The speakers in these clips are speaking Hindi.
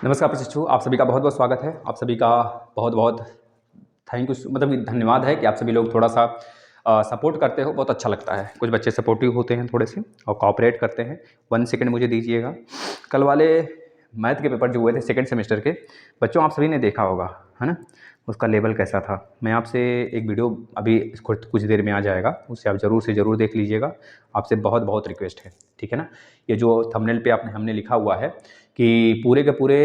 नमस्कार प्रशिक्षु, आप सभी का बहुत बहुत स्वागत है। आप सभी का बहुत बहुत थैंक यू, मतलब कि धन्यवाद है कि आप सभी लोग थोड़ा सा सपोर्ट करते हो। बहुत अच्छा लगता है। कुछ बच्चे सपोर्टिव होते हैं थोड़े से और कोऑपरेट करते हैं। 1 सेकंड मुझे दीजिएगा। कल वाले मैथ के पेपर जो हुए थे सेकंड सेमेस्टर के, बच्चों आप सभी ने देखा होगा, है ना, उसका लेवल कैसा था। मैं आपसे एक वीडियो अभी कुछ देर में आ जाएगा, उससे आप ज़रूर से ज़रूर देख लीजिएगा। आपसे बहुत बहुत रिक्वेस्ट है, ठीक है ना। ये जो थंबनेल पे हमने लिखा हुआ है कि पूरे के पूरे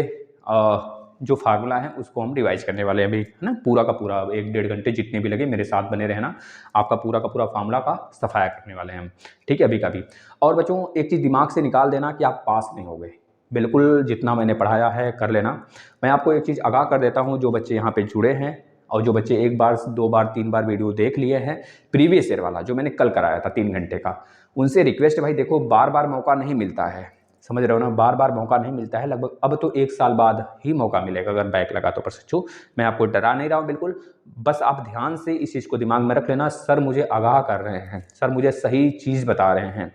जो फार्मूला है उसको हम रिवाइज करने वाले हैं अभी, है ना। पूरा का पूरा 1-1.5 घंटे जितने भी लगे मेरे साथ बने रहना। आपका पूरा का पूरा फार्मूला का सफाया करने वाले हैं हम, ठीक है, अभी का भी। और बच्चों एक चीज़ दिमाग से निकाल देना कि आप पास नहीं होगे। बिल्कुल जितना मैंने पढ़ाया है कर लेना। मैं आपको एक चीज़ आगाह कर देता हूँ, जो बच्चे यहाँ पे जुड़े हैं और जो बच्चे 1 बार 2 बार 3 बार वीडियो देख लिए हैं प्रीवियस ईयर वाला जो मैंने कल कराया था 3 घंटे का, उनसे रिक्वेस्ट है भाई, देखो बार बार मौका नहीं मिलता है, समझ रहे हो ना, बार बार मौका नहीं मिलता है। लगभग अब तो 1 साल बाद ही मौका मिलेगा अगर बैक लगा तो। प्रशिक्षु मैं आपको डरा नहीं रहा हूँ बिल्कुल, बस आप ध्यान से इस चीज़ को दिमाग में रख लेना। सर मुझे आगाह कर रहे हैं, सर मुझे सही चीज़ बता रहे हैं,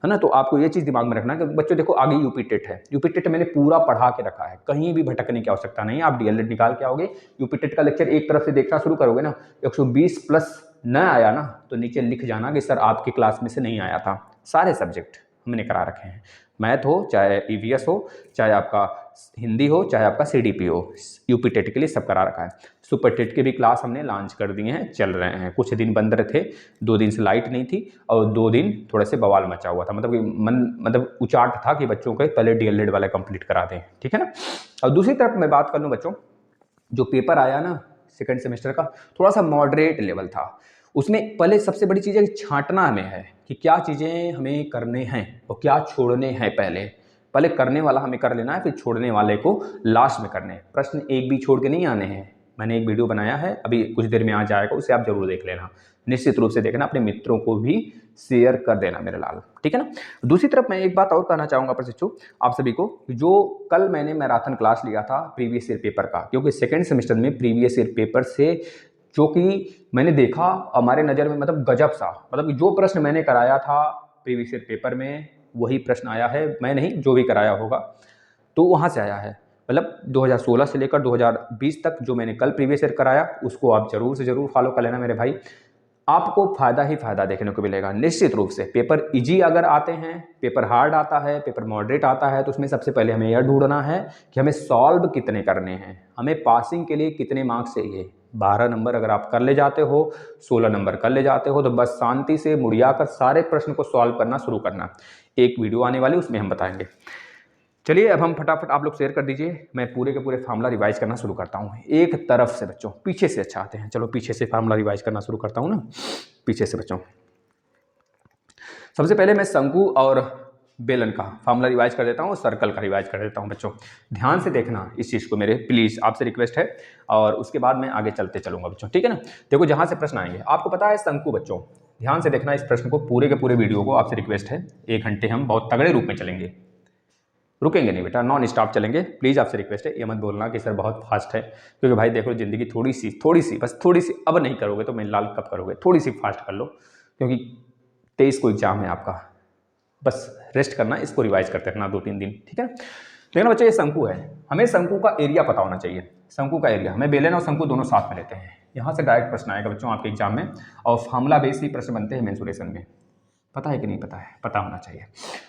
है ना। तो आपको ये चीज़ दिमाग में रखना कि बच्चों देखो आगे यूपी टेट है, यूपी टेट मैंने पूरा पढ़ा के रखा है, कहीं भी भटकने की आवश्यकता नहीं है। आप डीएलएड निकाल के आओगे, यूपी टेट का लेक्चर एक तरफ से देखना शुरू करोगे ना, 120 प्लस न आया ना तो नीचे लिख जाना कि सर आपकी क्लास में से नहीं आया था। सारे सब्जेक्ट हमने करा रखे हैं, मैथ हो चाहे ईवीएस हो चाहे आपका हिंदी हो चाहे आपका सीडीपी हो, यूपी टेट के लिए सब करा रखा है। सुपर टेट के भी क्लास हमने लॉन्च कर दिए हैं, चल रहे हैं। कुछ दिन बंद रहे थे, 2 दिन से लाइट नहीं थी और 2 दिन थोड़े से बवाल मचा हुआ था, मतलब कि मतलब उचाट था कि बच्चों के पहले डीएलएड वाला कंप्लीट करा दें, ठीक है ना। और दूसरी तरफ मैं बात कर लूँ बच्चों, जो पेपर आया ना सेकंड सेमेस्टर का, थोड़ा सा मॉडरेट लेवल था। उसमें पहले सबसे बड़ी चीज़ है कि छांटना हमें है कि क्या चीज़ें हमें करने हैं और क्या छोड़ने हैं। पहले करने वाला हमें कर लेना है, फिर छोड़ने वाले को लास्ट में करने हैं। प्रश्न एक भी छोड़ के नहीं आने हैं। मैंने एक वीडियो बनाया है, अभी कुछ देर में आ जाएगा, उसे आप जरूर देख लेना, निश्चित रूप से देखना, अपने मित्रों को भी शेयर कर देना मेरे लाल, ठीक है ना। दूसरी तरफ मैं एक बात और कहना चाहूँगा प्रशिक्षु आप सभी को, जो कल मैंने मैराथन क्लास लिया था प्रीवियस ईयर पेपर का, क्योंकि सेकेंड सेमेस्टर में प्रीवियस ईयर पेपर से जो कि मैंने देखा हमारे नज़र में, मतलब गजब सा, मतलब जो प्रश्न मैंने कराया था प्रीवियस ईयर पेपर में वही प्रश्न आया है। मैं नहीं, जो भी कराया होगा तो वहाँ से आया है। मतलब 2016 से लेकर 2020 तक जो मैंने कल प्रीवियस ईयर कराया उसको आप जरूर से जरूर फॉलो कर लेना मेरे भाई। आपको फ़ायदा ही फ़ायदा देखने को मिलेगा निश्चित रूप से। पेपर इजी अगर आते हैं, पेपर हार्ड आता है, पेपर मॉडरेट आता है, तो उसमें सबसे पहले हमें यह ढूंढना है कि हमें सॉल्व कितने करने हैं, हमें पासिंग के लिए कितने मार्क्स चाहिए। 12 नंबर अगर आप कर ले जाते हो, 16 नंबर कर ले जाते हो, तो बस शांति से मुड़िया कर सारे प्रश्न को सॉल्व करना शुरू करना। एक वीडियो आने वाली उसमें हम बताएंगे। चलिए अब हम फटाफट, आप लोग शेयर कर दीजिए, मैं पूरे के पूरे फार्मूला रिवाइज करना शुरू करता हूँ। एक तरफ से बच्चों, पीछे से अच्छा आते हैं, चलो पीछे से फार्मूला रिवाइज करना शुरू करता हूँ ना, पीछे से बच्चों। सबसे पहले मैं शंकु और बेलन का फार्मूला रिवाइज कर देता हूँ, सर्कल का रिवाइज कर देता हूँ। बच्चों ध्यान से देखना इस चीज़ को, मेरे प्लीज़ आपसे रिक्वेस्ट है, और उसके बाद मैं आगे चलते चलूँगा बच्चों, ठीक है ना। देखो जहाँ से प्रश्न आएंगे, आपको पता है शंकु, बच्चों ध्यान से देखना इस प्रश्न को, पूरे के पूरे वीडियो को आपसे रिक्वेस्ट है। 1 घंटे हम बहुत तगड़े रूप में चलेंगे, रुकेंगे नहीं बेटा, नॉन स्टॉप चलेंगे। प्लीज़ आपसे रिक्वेस्ट है, ये मत बोलना कि सर बहुत फास्ट है, क्योंकि भाई देखो ज़िंदगी थोड़ी सी बस थोड़ी सी, अब नहीं करोगे तो मैं लाल कब करोगे, थोड़ी सी फास्ट कर लो, क्योंकि 23 को एग्जाम है आपका, बस रेस्ट करना, इसको रिवाइज करते रहना 2-3 दिन, ठीक है। लेकिन बच्चे ये शंकु है, हमें शंकु का एरिया पता होना चाहिए। शंकु का एरिया हमें बेलन और शंकु दोनों साथ में लेते हैं, यहाँ से डायरेक्ट प्रश्न आएगा बच्चों आपके एग्जाम में, और फार्मूला बेस ही प्रश्न बनते हैं मेंसुरेशन में। पता है कि नहीं पता है, पता होना चाहिए,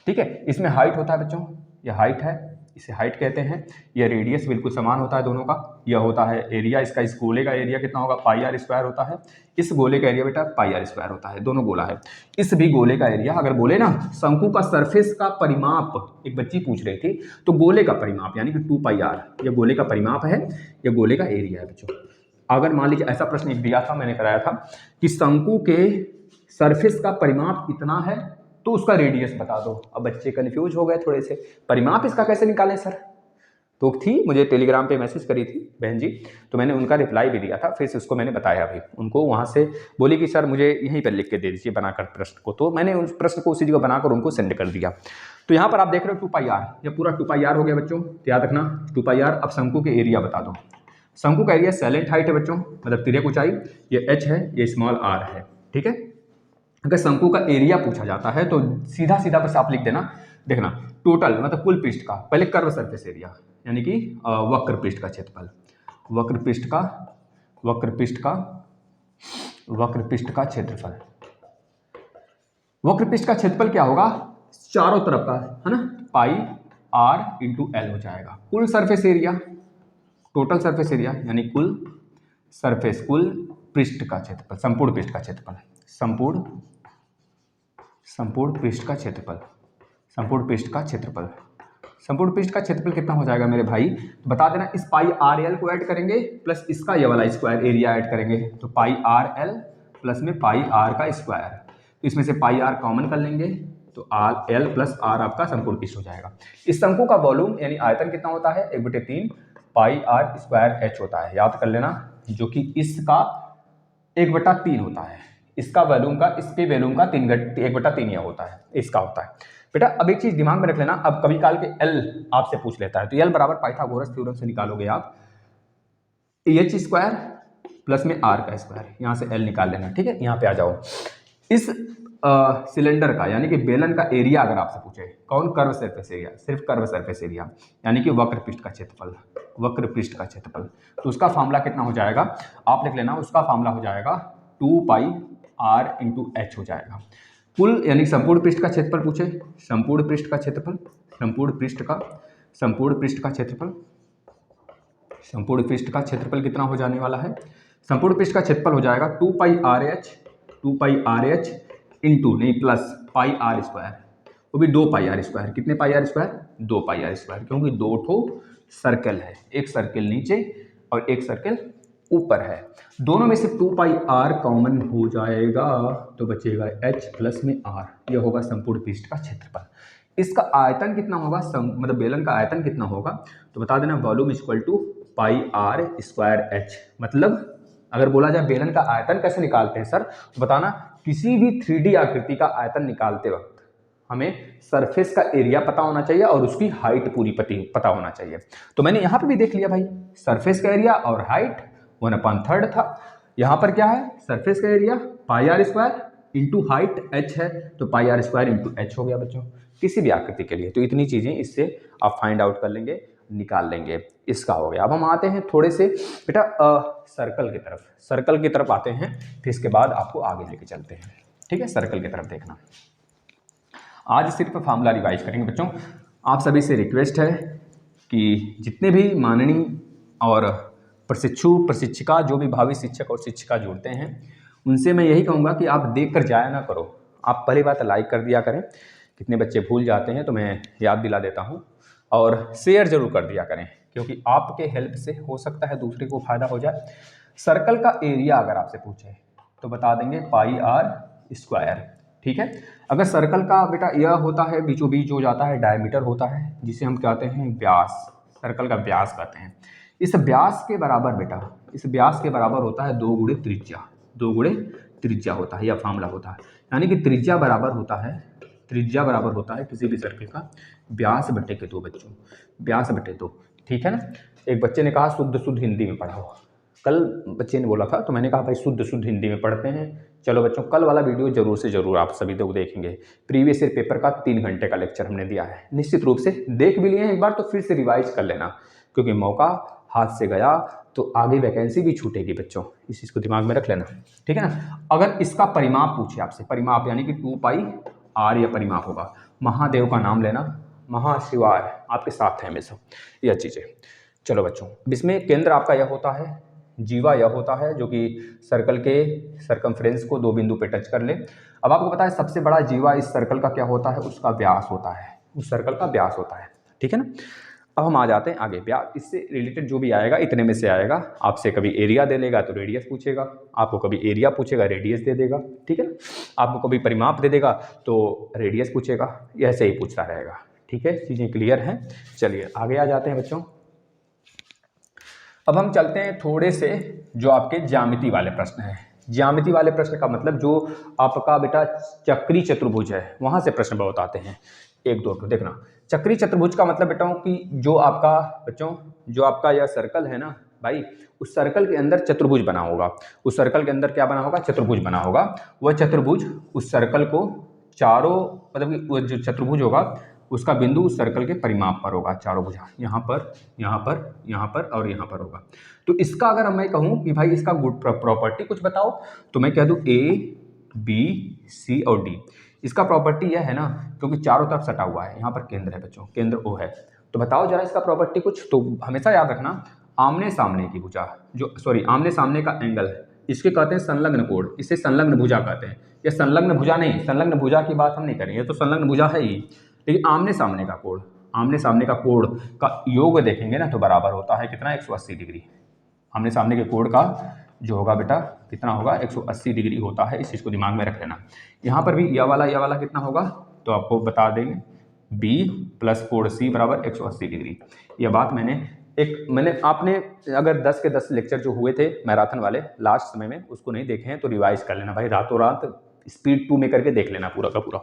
ठीक है। इसमें हाइट होता है बच्चों, ये हाइट है, इसे हाइट कहते हैं। ये रेडियस बिल्कुल समान होता है दोनों का। यह होता है एरिया, इसका इस गोले का एरिया कितना होगा, पाई आर स्क्वायर होता है। इस गोले का एरिया बेटा पाई आर स्क्वायर होता है, दोनों गोला है। इस भी गोले का एरिया, अगर बोले ना शंकु का सरफेस का परिमाप, एक बच्ची पूछ रही थी, तो गोले का परिमाप यानी कि 2 पाई आर, यह गोले का परिमाप है, यह गोले का एरिया है बच्चों। अगर मान लीजिए ऐसा प्रश्न एक दिया था, मैंने कराया था कि शंकु के सरफेस का परिमाप इतना है तो उसका रेडियस बता दो। अब बच्चे कंफ्यूज हो गए थोड़े से, परिमाप इसका कैसे निकालें सर। तो थी, मुझे टेलीग्राम पे मैसेज करी थी बहन जी, तो मैंने उनका रिप्लाई भी दिया था, फिर से उसको मैंने बताया अभी उनको। वहाँ से बोली कि सर मुझे यहीं पर लिख के दे दीजिए बनाकर प्रश्न को, तो मैंने उस प्रश्न को उसी जगह बनाकर उनको सेंड कर दिया। तो यहाँ पर आप देख रहे हो 2 पाई आर, यह पूरा 2 पाई आर हो गया बच्चों, याद रखना 2 पाई आर। अब शंकु के एरिया बता दो। शंकु का एरिया सैलेंट हाइट है बच्चों, मतलब तिर्यक ऊंचाई, ये h है, ये स्मॉल r है, ठीक है। अगर शंकु का एरिया पूछा जाता है तो सीधा सीधा बस आप लिख देना, देखना टोटल मतलब कुल पृष्ठ का, पहले कर्व सरफेस एरिया, यानी कि वक्र पृष्ठ का क्षेत्रफल, वक्र पृष्ठ का क्षेत्रफल। वक्र पृष्ठ का क्षेत्रफल क्या होगा, चारों तरफ का, है ना, पाई आर इंटू एल हो जाएगा। कुल surface area, total surface area यानी कुल पृष्ठ का क्षेत्रफल, संपूर्ण पृष्ठ का क्षेत्रफल, संपूर्ण पृष्ठ का क्षेत्रफल, संपूर्ण पृष्ठ का क्षेत्रफल कितना हो जाएगा मेरे भाई, तो बता देना। इस पाई आर एल को ऐड करेंगे प्लस इसका ये वाला स्क्वायर एरिया ऐड करेंगे, तो पाई आर एल प्लस में पाई आर का स्क्वायर, तो इसमें से पाई आर कॉमन कर लेंगे, तो आर एल प्लस आर आपका संपूर्ण पृष्ठ हो जाएगा। इस शंकु का वॉल्यूम यानी आयतन कितना होता है, 1/3 पाई आर स्क्वायर एच होता है, याद कर लेना, जो कि इसका 1/3 होता है, इसके वॉल्यूम का 1/3 यह होता है, इसका होता है। बेटा अब एक चीज दिमाग में रख लेना, अब कभी काल के एल आपसे पूछ लेता है, तो एल बराबर पाइथागोरस थ्योरम से निकालोगे आप, एच स्क्वायर प्लस में आर का स्क्वायर, यहां से एल निकाल लेना, ठीक है। यहाँ पे आ जाओ, इस सिलेंडर का यानी कि बेलन का एरिया अगर आपसे पूछे, कौन, कर्व सरफेस एरिया, सिर्फ कर्व सरफेस एरिया, यानी कि वक्र पृष्ठ का क्षेत्रफल, तो उसका फार्मूला कितना हो जाएगा, आप लिख लेना, उसका फार्मूला हो जाएगा 2 पाई आर इंटू एच हो जाएगा। कुल यानी संपूर्ण पृष्ठ का क्षेत्रफल पूछे, संपूर्ण पृष्ठ का क्षेत्रफल कितना हो जाने वाला है, संपूर्ण पृष्ठ का क्षेत्रफल हो जाएगा 2 पाई आर एच इंटू नहीं प्लस पाई आर स्क्वायर, वो भी 2 पाई आर स्क्वायर, कितने pi are square, 2 pi are square, क्योंकि 2 ठो सर्कल है, एक सर्कल नीचे और एक सर्कल ऊपर है, दोनों में से 2 पाई आर कॉमन हो जाएगा, तो बचेगा h प्लस में r, यह होगा संपूर्ण पृष्ठ का क्षेत्रफल। इसका आयतन कितना होगा, मतलब बेलन का आयतन कितना होगा, तो बता देना volume equal to pi are square h. मतलब अगर बोला जाए बेलन का आयतन कैसे निकालते हैं सर, तो बताना, किसी भी 3D आकृति का आयतन निकालते वक्त हमें सरफेस का एरिया पता होना चाहिए और उसकी हाइट पूरी पता होना चाहिए। तो मैंने यहाँ पे भी देख लिया भाई, सरफेस का एरिया और हाइट 1/3 था। यहाँ पर क्या है, सरफेस का area pi are square into height h है, तो pi are square into h हो गया बच्चों, किसी भी आकृति के लिए। तो इतनी चीजें इससे आप फाइंड आउट कर लेंगे, निकाल लेंगे, इसका हो गया। अब हम आते हैं थोड़े से बेटा सर्कल की तरफ आते हैं, फिर इसके बाद आपको आगे लेके चलते हैं, ठीक है। सर्कल की तरफ देखना, आज सिर्फ फार्मूला रिवाइज करेंगे बच्चों। आप सभी से रिक्वेस्ट है कि जितने भी माननीय और प्रशिक्षिका, जो भी भावी शिक्षक और शिक्षिका जुड़ते हैं, उनसे मैं यही कहूँगा कि आप देख कर जाया ना करो, आप पहली बात लाइक कर दिया करें, कितने बच्चे भूल जाते हैं तो मैं याद दिला देता हूँ, और शेयर जरूर कर दिया करें, क्योंकि आपके हेल्प से हो सकता है दूसरे को फायदा हो जाए। सर्कल का एरिया अगर आपसे पूछे तो बता देंगे पाई आर स्क्वायर, ठीक है। अगर सर्कल का बेटा यह होता है, बीचों बीच जो जाता है डायमीटर होता है, जिसे हम कहते हैं व्यास, सर्कल का व्यास कहते हैं। इस व्यास के बराबर बेटा, इस व्यास के बराबर होता है 2 गुणे त्रिज्या होता है, यह फार्मूला होता है, यानी कि त्रिज्या बराबर होता है किसी भी सर्कल का व्यास बटे के 2 बच्चों, व्यास बटे 2, ठीक है ना। एक बच्चे ने कहा शुद्ध हिंदी में पढ़ाओ, कल बच्चे ने बोला था, तो मैंने कहा भाई शुद्ध हिंदी में पढ़ते हैं। चलो बच्चों, कल वाला वीडियो जरूर से जरूर आप सभी लोग देखेंगे। प्रीवियस ईयर पेपर का 3 घंटे का लेक्चर हमने दिया है, निश्चित रूप से देख भी लिए हैं एक बार, तो फिर से रिवाइज कर लेना, क्योंकि मौका हाथ से गया तो आगे वैकेंसी भी छूटेगी बच्चों, इस चीज़ को दिमाग में रख लेना, ठीक है ना। अगर इसका परिमाप पूछे आपसे, परिमाप यानी कि 2 पाई आर यह परिमाप होगा, महादेव का नाम लेना, महाशिवाय आपके साथ है हमेशा, यह चीज़ें। चलो बच्चों, इसमें केंद्र आपका यह होता है, जीवा यह होता है, जो कि सर्कल के सरकमफ्रेंस को 2 बिंदु पे टच कर ले। अब आपको पता है सबसे बड़ा जीवा इस सर्कल का क्या होता है, उसका व्यास होता है, उस सर्कल का व्यास होता है, ठीक है ना। अब हम आ जाते हैं आगे, व्यास इससे रिलेटेड जो भी आएगा इतने में से आएगा। आपसे कभी एरिया दे लेगा तो रेडियस पूछेगा, आपको कभी एरिया पूछेगा रेडियस दे देगा, ठीक है ना। आपको कभी परिमाप दे देगा तो रेडियस पूछेगा, ऐसे ही पूछता रहेगा, ठीक है। चीज़ें क्लियर हैं, चलिए आगे आ जाते हैं बच्चों। अब हम चलते हैं थोड़े से जो आपके ज्यामिति वाले प्रश्न हैं। ज्यामिति वाले प्रश्न का मतलब जो आपका बेटा चक्री चतुर्भुज है, वहां से प्रश्न बहुत आते हैं, 1-2 तो देखना। चक्री चतुर्भुज का मतलब बेटा कि जो आपका यह सर्कल है ना भाई, उस सर्कल के अंदर चतुर्भुज बना होगा, उस सर्कल के अंदर क्या बना होगा, चतुर्भुज बना होगा। वह चतुर्भुज उस सर्कल को चारों, मतलब कि वो जो चतुर्भुज होगा उसका बिंदु उस सर्कल के परिमाप पर होगा, चारों भुजा यहाँ पर, यहाँ पर, यहाँ पर और यहाँ पर होगा। तो इसका अगर मैं कहूँ कि भाई इसका गुड प्रॉपर्टी कुछ बताओ, तो मैं कह दूँ A, B, C और D। इसका प्रॉपर्टी यह है ना, क्योंकि चारों तरफ सटा हुआ है, यहाँ पर केंद्र है बच्चों, केंद्र O है, तो बताओ जरा इसका प्रॉपर्टी कुछ। तो हमेशा याद रखना, आमने सामने की भुजा आमने सामने का एंगल, इसके कहते हैं संलग्न कोण, इसे संलग्न भुजा कहते हैं। या संलग्न भुजा नहीं, संलग्न भुजा की बात हम नहीं करेंगे, तो संलग्न भुजा है ही, लेकिन आमने सामने का कोण, आमने सामने का कोण का योग देखेंगे ना तो बराबर होता है कितना, 180 डिग्री। आमने सामने के कोण का जो होगा बेटा कितना होगा, 180 डिग्री होता है। इस चीज़ को दिमाग में रख लेना। यहाँ पर भी यह वाला कितना होगा, तो आपको बता देंगे, B प्लस कोण C बराबर 180 डिग्री। यह बात मैंने आपने अगर 10 के 10 लेक्चर जो हुए थे मैराथन वाले लास्ट समय में, उसको नहीं देखे हैं तो रिवाइज कर लेना भाई, रातों रात स्पीड 2 में करके देख लेना पूरा का पूरा।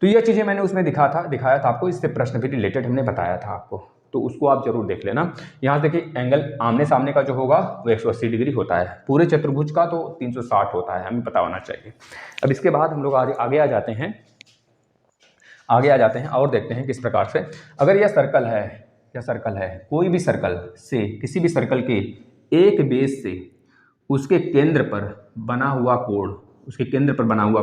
तो ये चीज़ें मैंने उसमें दिखाया था आपको, इससे प्रश्न भी रिलेटेड हमने बताया था आपको, तो उसको आप जरूर देख लेना। यहाँ देखिए एंगल आमने सामने का जो होगा वो 180 डिग्री होता है, पूरे चतुर्भुज का तो 360 होता है, हमें पता होना चाहिए। अब इसके बाद हम लोग आगे आ जाते हैं और देखते हैं किस प्रकार से, अगर यह सर्कल है, कोई भी सर्कल से, किसी भी सर्कल के एक बेस से उसके केंद्र पर बना हुआ कोण, उसके केंद्र पर बना हुआ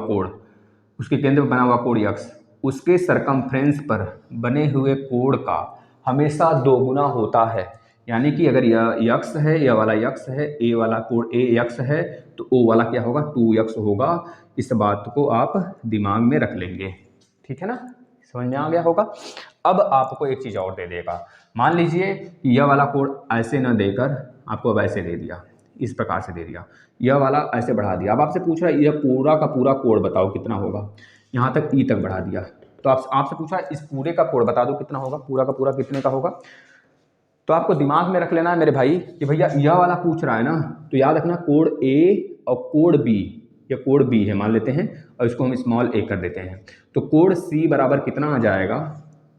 कोण यक्स, उसके सरकमफ्रेंस पर बने हुए कोण का हमेशा दोगुना होता है। यानी कि अगर यह यक्स है, यह वाला यक्स है, ए वाला कोण ए यक्स है, तो ओ वाला क्या होगा, 2x होगा। इस बात को आप दिमाग में रख लेंगे, ठीक है ना, समझ में आ गया होगा। अब आपको एक चीज़ और दे देगा, मान लीजिए यह वाला कोण ऐसे न देकर आपको अब ऐसे दे दिया, इस प्रकार से दे दिया, यह वाला ऐसे बढ़ा दिया। अब आपसे पूछ रहा है यह पूरा का पूरा कोण बताओ कितना होगा, यहाँ तक ई तक बढ़ा दिया, तो आपसे पूछा इस पूरे का कोण बता दो कितना होगा, पूरा का पूरा कितने का होगा। तो आपको दिमाग में रख लेना है मेरे भाई कि भैया यह वाला पूछ रहा है ना, तो याद रखना कोण ए और कोण बी, या कोण बी है मान लेते हैं और इसको हम स्मॉल ए कर देते हैं, तो कोण सी बराबर कितना आ जाएगा,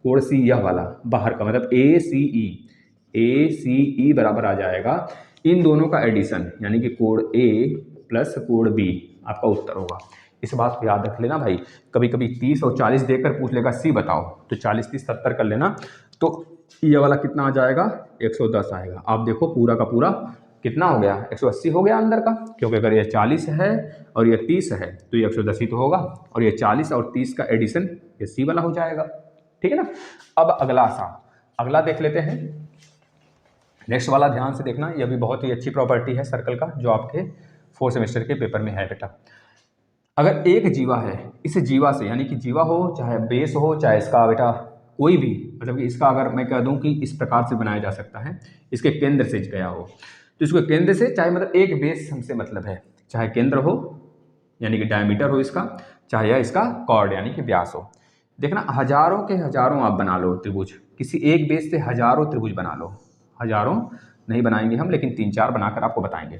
कोण सी यह वाला बाहर का मतलब ए सी ई बराबर आ जाएगा इन दोनों का एडिशन, यानी कि कोण ए प्लस कोण बी आपका उत्तर होगा। इस बात को याद रख लेना भाई, कभी कभी 30 और 40 देकर पूछ लेगा सी बताओ, तो 40 30 70 कर लेना, तो ये वाला कितना आ जाएगा, 110 आएगा। आप देखो पूरा का पूरा कितना हो गया, 180 हो गया अंदर का, क्योंकि अगर ये 40 है और ये 30 है तो ये 110 ही तो होगा, और ये 40 और 30 का एडिशन ये सी वाला हो जाएगा, ठीक है ना। अब अगला देख लेते हैं, नेक्स्ट वाला ध्यान से देखना, यह भी बहुत ही अच्छी प्रॉपर्टी है सर्कल का, जो आपके 4th सेमेस्टर के पेपर में है बेटा। अगर एक जीवा है, इस जीवा से, यानी कि जीवा हो चाहे बेस हो चाहे इसका बेटा कोई भी, मतलब कि इसका अगर मैं कह दूं कि इस प्रकार से बनाया जा सकता है, इसके केंद्र से गया हो, तो इसको केंद्र से, चाहे मतलब एक बेस हमसे मतलब है, चाहे केंद्र हो यानी कि डायमीटर हो इसका, चाहे या इसका कॉर्ड यानी कि व्यास हो। देखना हजारों के हजारों आप बना लो त्रिभुज, किसी एक बेस से हजारों त्रिभुज बना लो, हजारों नहीं बनाएंगे हम, लेकिन 3-4 बनाकर आपको बताएंगे।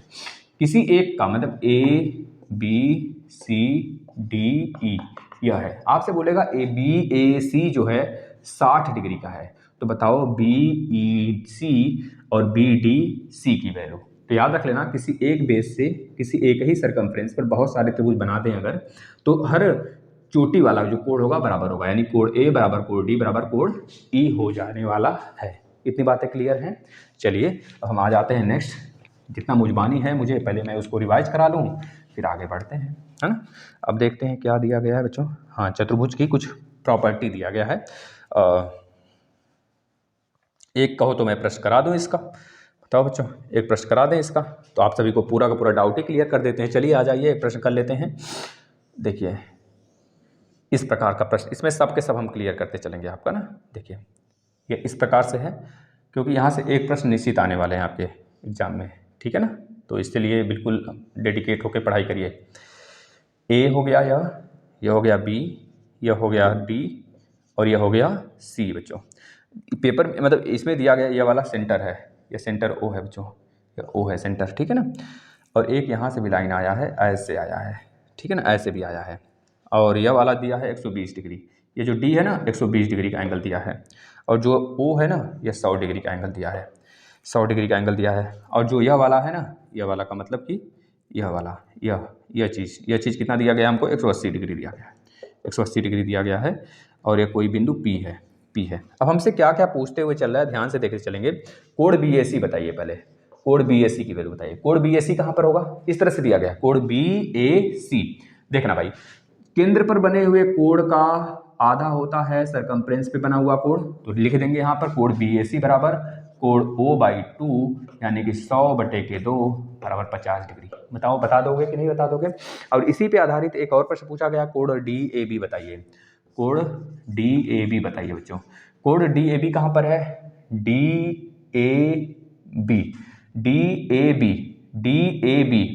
किसी एक का मतलब A B C D E यह है, आपसे बोलेगा ए बी ए सी जो है 60 डिग्री का है, तो बताओ बी ई सी और बी डी सी की वैल्यू। तो याद रख लेना, किसी एक बेस से किसी एक ही सरकमफ्रेंस पर बहुत सारे त्रिभुज बना दें अगर, तो हर चोटी वाला जो कोण होगा बराबर होगा, यानी कोण ए बराबर कोण डी बराबर कोण ई हो जाने वाला है। इतनी बातें क्लियर हैं। चलिए अब हम आ जाते हैं नेक्स्ट, जितना मुजबानी है मुझे पहले मैं उसको रिवाइज करा लूँ, फिर आगे बढ़ते हैं, है ना। अब देखते हैं क्या दिया गया है बच्चों। हाँ, चतुर्भुज की कुछ प्रॉपर्टी दिया गया है। एक कहो तो मैं प्रश्न करा दूं इसका, बताओ बच्चों, एक प्रश्न करा दें इसका, तो आप सभी को पूरा का पूरा डाउट ही क्लियर कर देते हैं। चलिए आ जाइए एक प्रश्न कर लेते हैं। देखिए इस प्रकार का प्रश्न, इसमें सब के सब हम क्लियर करते चलेंगे आपका ना। देखिए ये इस प्रकार से है, क्योंकि यहाँ से एक प्रश्न निश्चित आने वाले हैं आपके एग्जाम में, ठीक है ना, तो इसके लिए बिल्कुल डेडिकेट होकर पढ़ाई करिए। ए हो गया यह हो गया बी, यह हो गया डी और यह हो गया सी बच्चों। पेपर में मतलब इसमें दिया गया यह वाला सेंटर है, यह सेंटर ओ है बच्चों, यह ओ है सेंटर, ठीक है ना। और एक यहाँ से भी लाइन आया है, ऐसे आया है, ठीक है ना, ऐसे भी आया है, और यह वाला दिया है 120 डिग्री, ये जो डी है ना 120 डिग्री का एंगल दिया है, और जो ओ है ना यह 100 डिग्री का एंगल दिया है, 100 डिग्री का एंगल दिया है। और जो यह वाला है ना, यह वाला का मतलब कि यह वाला यह चीज़ कितना दिया गया हमको, 180 डिग्री दिया गया है, 180 डिग्री दिया गया है। और ये कोई बिंदु P है। अब हमसे क्या क्या पूछते हुए चल रहा है, ध्यान से देखते चलेंगे। कोण BAC बताइए, पहले कोण BAC की वैल्यू बताइए। कोण BAC कहाँ पर होगा, इस तरह से दिया गया कोण BAC। देखना भाई, केंद्र पर बने हुए कोण का आधा होता है सरकमफ्रेंस पे बना हुआ कोण, तो लिख देंगे यहाँ पर कोण BAC बराबर कोण O/2 यानी कि 100/2 बराबर 50 डिग्री। बताओ, बता दोगे कि नहीं बता दोगे। और इसी पे आधारित एक और प्रश्न पूछा गया, कोण DAB बताइए। कोण DAB बताइए बच्चों। कोण DAB कहाँ पर है, DAB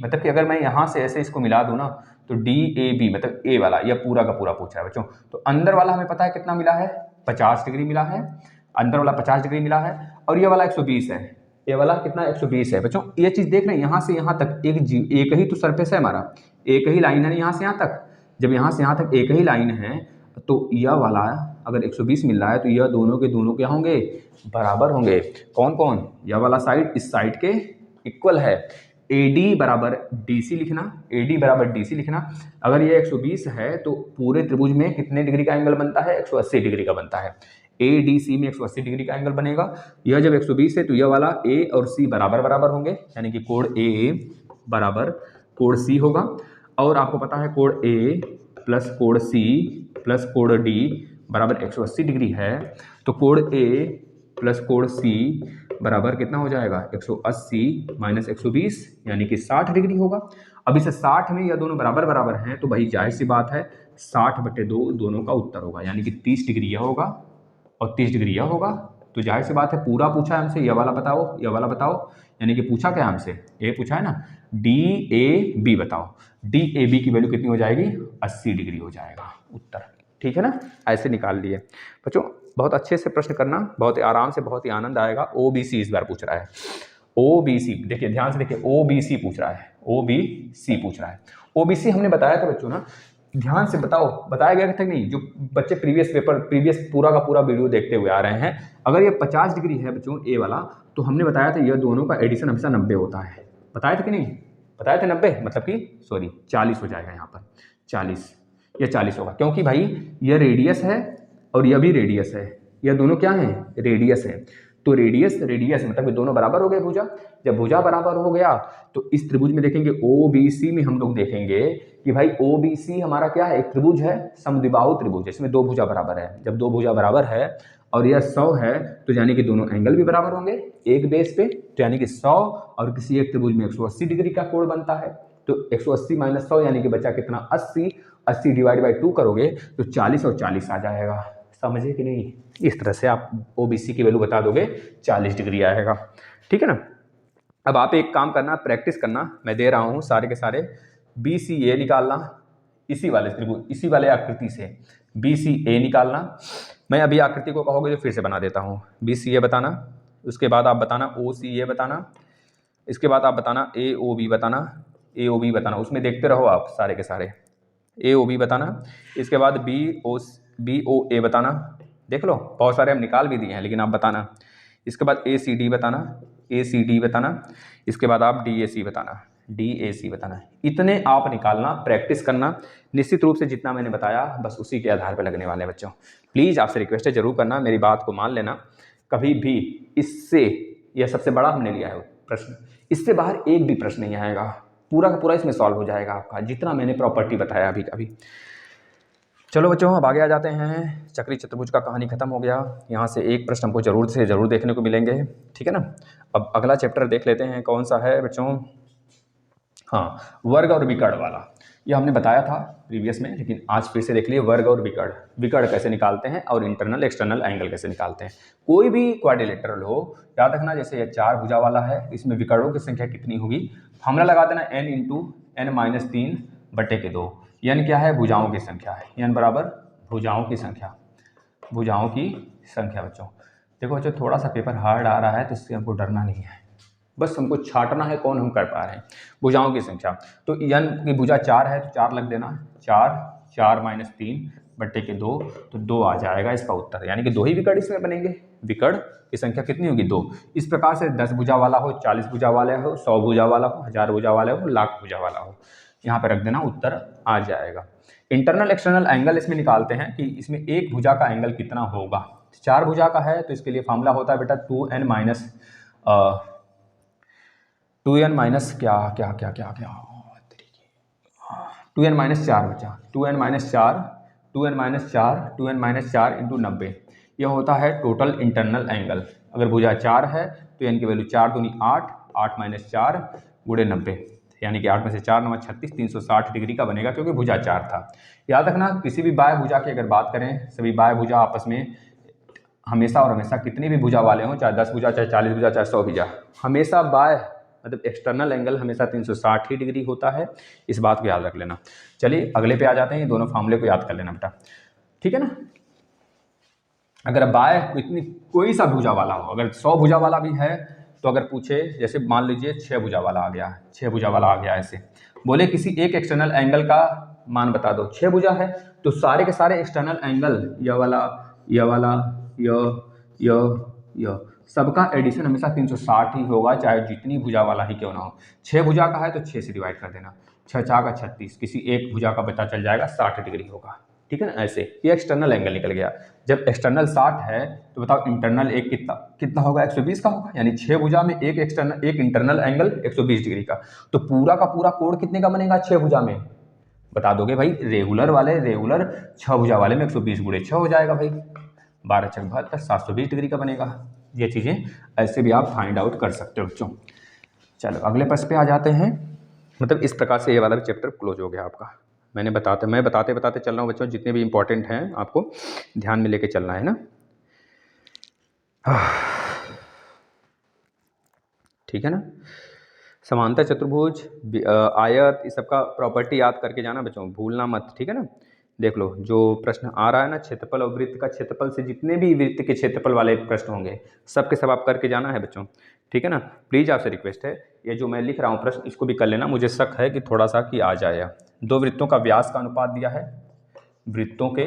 मतलब कि अगर मैं यहाँ से ऐसे इसको मिला दूं ना, तो DAB मतलब ए वाला, यह पूरा का पूरा पूछ रहा है बच्चों। तो अंदर वाला हमें पता है कितना मिला है, 50 डिग्री मिला है, अंदर वाला 50 डिग्री मिला है, और ये वाला 120 है। ये वाला कितना 120 है बच्चों। ये चीज देख रहे हैं, यहाँ से यहाँ तक एक ही तो सरफेस है हमारा, एक ही लाइन है यहाँ से यहाँ तक। जब यहाँ से यहाँ तक एक ही लाइन है, तो यह वाला अगर 120 मिल रहा है, तो यह दोनों के दोनों क्या होंगे, बराबर होंगे। कौन कौन, यह वाला साइड इस साइड के इक्वल है। AD बराबर DC लिखना, AD बराबर DC लिखना। अगर ये 120 है तो पूरे त्रिभुज में कितने डिग्री का एंगल बनता है, 180 डिग्री का बनता है। ADC में 180 डिग्री का एंगल बनेगा। यह जब 120 है तो यह वाला A और C बराबर बराबर होंगे, यानी कि कोण AA बराबर कोण C होगा। और आपको पता है कोण A प्लस कोण C प्लस कोण D बराबर 180 डिग्री है, तो कोण A प्लस कोण C बराबर कितना हो जाएगा, 180 माइनस 120 यानी कि 60 डिग्री होगा। अब इसे 60 में यह दोनों बराबर बराबर हैं, तो भाई जाहिर सी बात है 60/2 दोनों का उत्तर होगा, यानी कि 30 डिग्री यह होगा और 30 डिग्री यह होगा। तो जाहिर सी बात है पूरा पूछा है हमसे, यह वाला बताओ, यह वाला बताओ, यानी कि पूछा क्या हमसे, ये पूछा है ना, DAB बताओ। DAB की वैल्यू कितनी हो जाएगी, 80 डिग्री हो जाएगा उत्तर। ठीक है ना, ऐसे निकाल लिए बच्चों। बहुत अच्छे से प्रश्न करना, बहुत ही आराम से, बहुत ही आनंद आएगा। OBC इस बार पूछ रहा है, OBC देखिए ध्यान से देखिए, OBC पूछ रहा है, OBC पूछ रहा है। OBC हमने बताया था बच्चों ना, ध्यान से बताओ, बताया गया था नहीं, जो बच्चे प्रीवियस पूरा का पूरा वीडियो देखते हुए आ रहे हैं, अगर ये 50 डिग्री है बच्चों ए वाला, तो हमने बताया था यह दोनों का एडिशन हमेशा 90 होता है। बताया था कि नहीं, बताया था 90, मतलब कि सॉरी 40 हो जाएगा यहाँ पर, 40, यह 40 होगा, क्योंकि भाई यह रेडियस है और यह भी रेडियस है, यह दोनों क्या हैं, रेडियस है। तो रेडियस मतलब दोनों बराबर हो गए भुजा। जब भुजा बराबर हो गया तो इस त्रिभुज में देखेंगे OBC में हम लोग देखेंगे कि भाई OBC हमारा क्या है, एक त्रिभुज है, समद्विबाहु त्रिभुज, इसमें दो भुजा बराबर है। जब दो भुजा बराबर है और यह 100 है, तो यानी कि दोनों एंगल भी बराबर होंगे एक बेस पे, तो यानी कि 100 और किसी एक त्रिभुज में 180 डिग्री का कोण बनता है। तो 180 माइनस 100 यानी कि बचा कितना, 80, 80 डिवाइड बाई 2 करोगे तो 40 और 40 आ जाएगा। समझे कि नहीं, इस तरह से आप OBC की वैल्यू बता दोगे, 40 डिग्री आएगा। ठीक है ना। अब आप एक काम करना, प्रैक्टिस करना, मैं दे रहा हूं सारे के सारे, BCA निकालना, इसी वाले त्रिभुज, इसी वाले आकृति से BCA निकालना। मैं अभी आकृति को कहोगे तो फिर से बना देता हूं। BCA बताना, उसके बाद आप बताना OCA बताना, इसके बाद आप बताना AOB बताना, AOB बताना, उसमें देखते रहो आप सारे के सारे, AOB बताना। इसके बाद BOA बताना, देख लो बहुत सारे हम निकाल भी दिए हैं, लेकिन आप बताना। इसके बाद ACD बताना, ACD बताना। इसके बाद आप DAC बताना, DAC बताना। इतने आप निकालना, प्रैक्टिस करना, निश्चित रूप से जितना मैंने बताया बस उसी के आधार पर लगने वाले हैं बच्चों। प्लीज़ आपसे रिक्वेस्ट है, जरूर करना, मेरी बात को मान लेना। कभी भी इससे, यह सबसे बड़ा हमने लिया है प्रश्न, इससे बाहर एक भी प्रश्न नहीं आएगा, पूरा का पूरा इसमें सॉल्व हो जाएगा आपका, जितना मैंने प्रॉपर्टी बताया अभी अभी। चलो बच्चों, अब आगे आ जाते हैं। चक्री चतुर्भुज का कहानी खत्म हो गया। यहाँ से एक प्रश्न हमको जरूर से जरूर देखने को मिलेंगे, ठीक है ना। अब अगला चैप्टर देख लेते हैं, कौन सा है बच्चों, हाँ, वर्ग और विकर्ण वाला। यह हमने बताया था प्रीवियस में, लेकिन आज फिर से देख लिए, वर्ग और विकर्ण कैसे निकालते हैं और इंटरनल एक्सटर्नल एंगल कैसे निकालते हैं। कोई भी क्वाड्रिलेटरल हो, याद रखना, जैसे यह 4 भुजा वाला है, इसमें विकर्णों की संख्या कितनी होगी, फॉर्मूला लगा देना n × n-3/2। n क्या है, भुजाओं की संख्या है, n बराबर भुजाओं की संख्या, भुजाओं की संख्या। बच्चों देखो बच्चों, थोड़ा सा पेपर हार्ड आ रहा है, तो इससे हमको डरना नहीं है, बस हमको छाटना है कौन हम कर पा रहे हैं। भुजाओं की संख्या, तो n की भुजा 4 है तो 4 लग देना, 4 माइनस 3/2, तो 2 आ जाएगा इसका उत्तर, यानी कि 2 ही विकर्ण इसमें बनेंगे। विकर्ण की संख्या कितनी होगी, 2। इस प्रकार से 10 भुजा वाला हो, 40 भुजा वाला हो, 100 भुजा वाला हो, 1000 भुजा वाला हो, लाख भुजा वाला हो, यहाँ पर रख देना, उत्तर आ जाएगा। इंटरनल एक्सटर्नल एंगल इसमें निकालते हैं कि इसमें एक भुजा का एंगल कितना होगा। 4 भुजा का है तो इसके लिए फॉर्मूला होता है बेटा 2n माइनस क्या क्या क्या क्या क्या 2n-4 बचा, 2n-4 इंटू 90, यह होता है टोटल इंटरनल एंगल। अगर भुजा 4 है तो n की वैल्यू 4 दूनी 8, 8 - 4 गुणे 90, यानी कि 8 में से 4 9 36, 360 डिग्री का बनेगा, क्योंकि भुजा 4 था। याद रखना, किसी भी बाह्य भुजा की अगर बात करें, सभी बाह्य भुजा आपस में हमेशा और हमेशा कितनी भी भुजा वाले हों, चाहे 10 भुजा, चाहे 40 भुजा, चाहे 100 भुजा, हमेशा बाह्य मतलब एक्सटर्नल एंगल हमेशा 360 ही डिग्री होता है। इस बात को याद रख लेना। चलिए अगले पे आ जाते हैं, ये दोनों फार्मूले को याद कर लेना बेटा, ठीक है ना। अगर बाह्य इतनी कोई सा भुजा वाला हो, अगर 100 भुजा वाला भी है तो अगर पूछे, जैसे मान लीजिए 6 भुजा वाला आ गया, 6 भुजा वाला आ गया, ऐसे बोले किसी एक एक्सटर्नल एंगल का मान बता दो, 6 भुजा है तो सारे के सारे एक्सटर्नल एंगल, यह वाला, यह वाला, यह सबका एडिशन हमेशा 360 ही होगा, चाहे जितनी भुजा वाला ही क्यों ना हो। 6 भुजा का है तो 6 से डिवाइड कर देना, 6 4 का 36, किसी एक भुजा का पता चल जाएगा 60 डिग्री होगा, ठीक है ना। ऐसे ये एक्सटर्नल एंगल निकल गया। जब एक्सटर्नल 60 है तो बताओ इंटरनल एक कितना होगा, 120 का होगा, यानी 6 भुजा में एक इंटरनल एंगल 120 डिग्री का। तो पूरा का पूरा कोण कितने का बनेगा 6 भुजा में, बता दोगे भाई। रेगुलर 6 भुजा वाले में 120 गुणे 6 हो जाएगा भाई, 12 × 72 720 डिग्री का बनेगा। ये चीज़ें ऐसे भी आप फाइंड आउट कर सकते हो बच्चों। चलो अगले प्रश्न पे आ जाते हैं। मतलब इस प्रकार से ये वाला भी चैप्टर क्लोज हो गया आपका। मैं बताते चल रहा हूँ बच्चों, जितने भी इंपॉर्टेंट हैं आपको ध्यान में लेके चलना है ना। ठीक है ना। समांतर चतुर्भुज, आयत, इस सबका प्रॉपर्टी याद करके जाना बच्चों, भूलना मत, ठीक है ना। देख लो जो प्रश्न आ रहा है ना, क्षेत्रफल और वृत्त का क्षेत्रफल से जितने भी वृत्त के क्षेत्रफल वाले प्रश्न होंगे सब के सब आप करके जाना है बच्चों, ठीक है ना। प्लीज़ आपसे रिक्वेस्ट है, ये जो मैं लिख रहा हूँ प्रश्न इसको भी कर लेना। मुझे शक है कि थोड़ा सा कि आ जाएगा। 2 वृत्तों का व्यास का अनुपात दिया है, वृत्तों के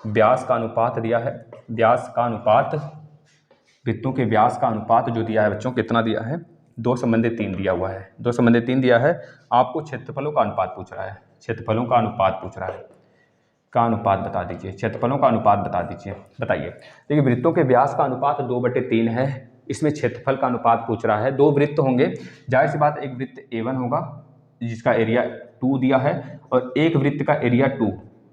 व्यास का अनुपात दिया है, वृत्तों के व्यास का अनुपात जो दिया है बच्चों, कितना दिया है, 2:3 दिया हुआ है, 2:3 दिया है। आपको क्षेत्रफलों का अनुपात पूछ रहा है, क्षेत्रफलों का अनुपात पूछ रहा है, का अनुपात बता दीजिए, क्षेत्रफलों का अनुपात बता दीजिए, बताइए। देखिए वृत्तों के व्यास का अनुपात 2/3 है, इसमें क्षेत्रफल का अनुपात पूछ रहा है। 2 वृत्त होंगे, जाहिर सी बात, एक वृत्त A1 होगा जिसका एरिया 2 दिया है, और एक वृत्त का एरिया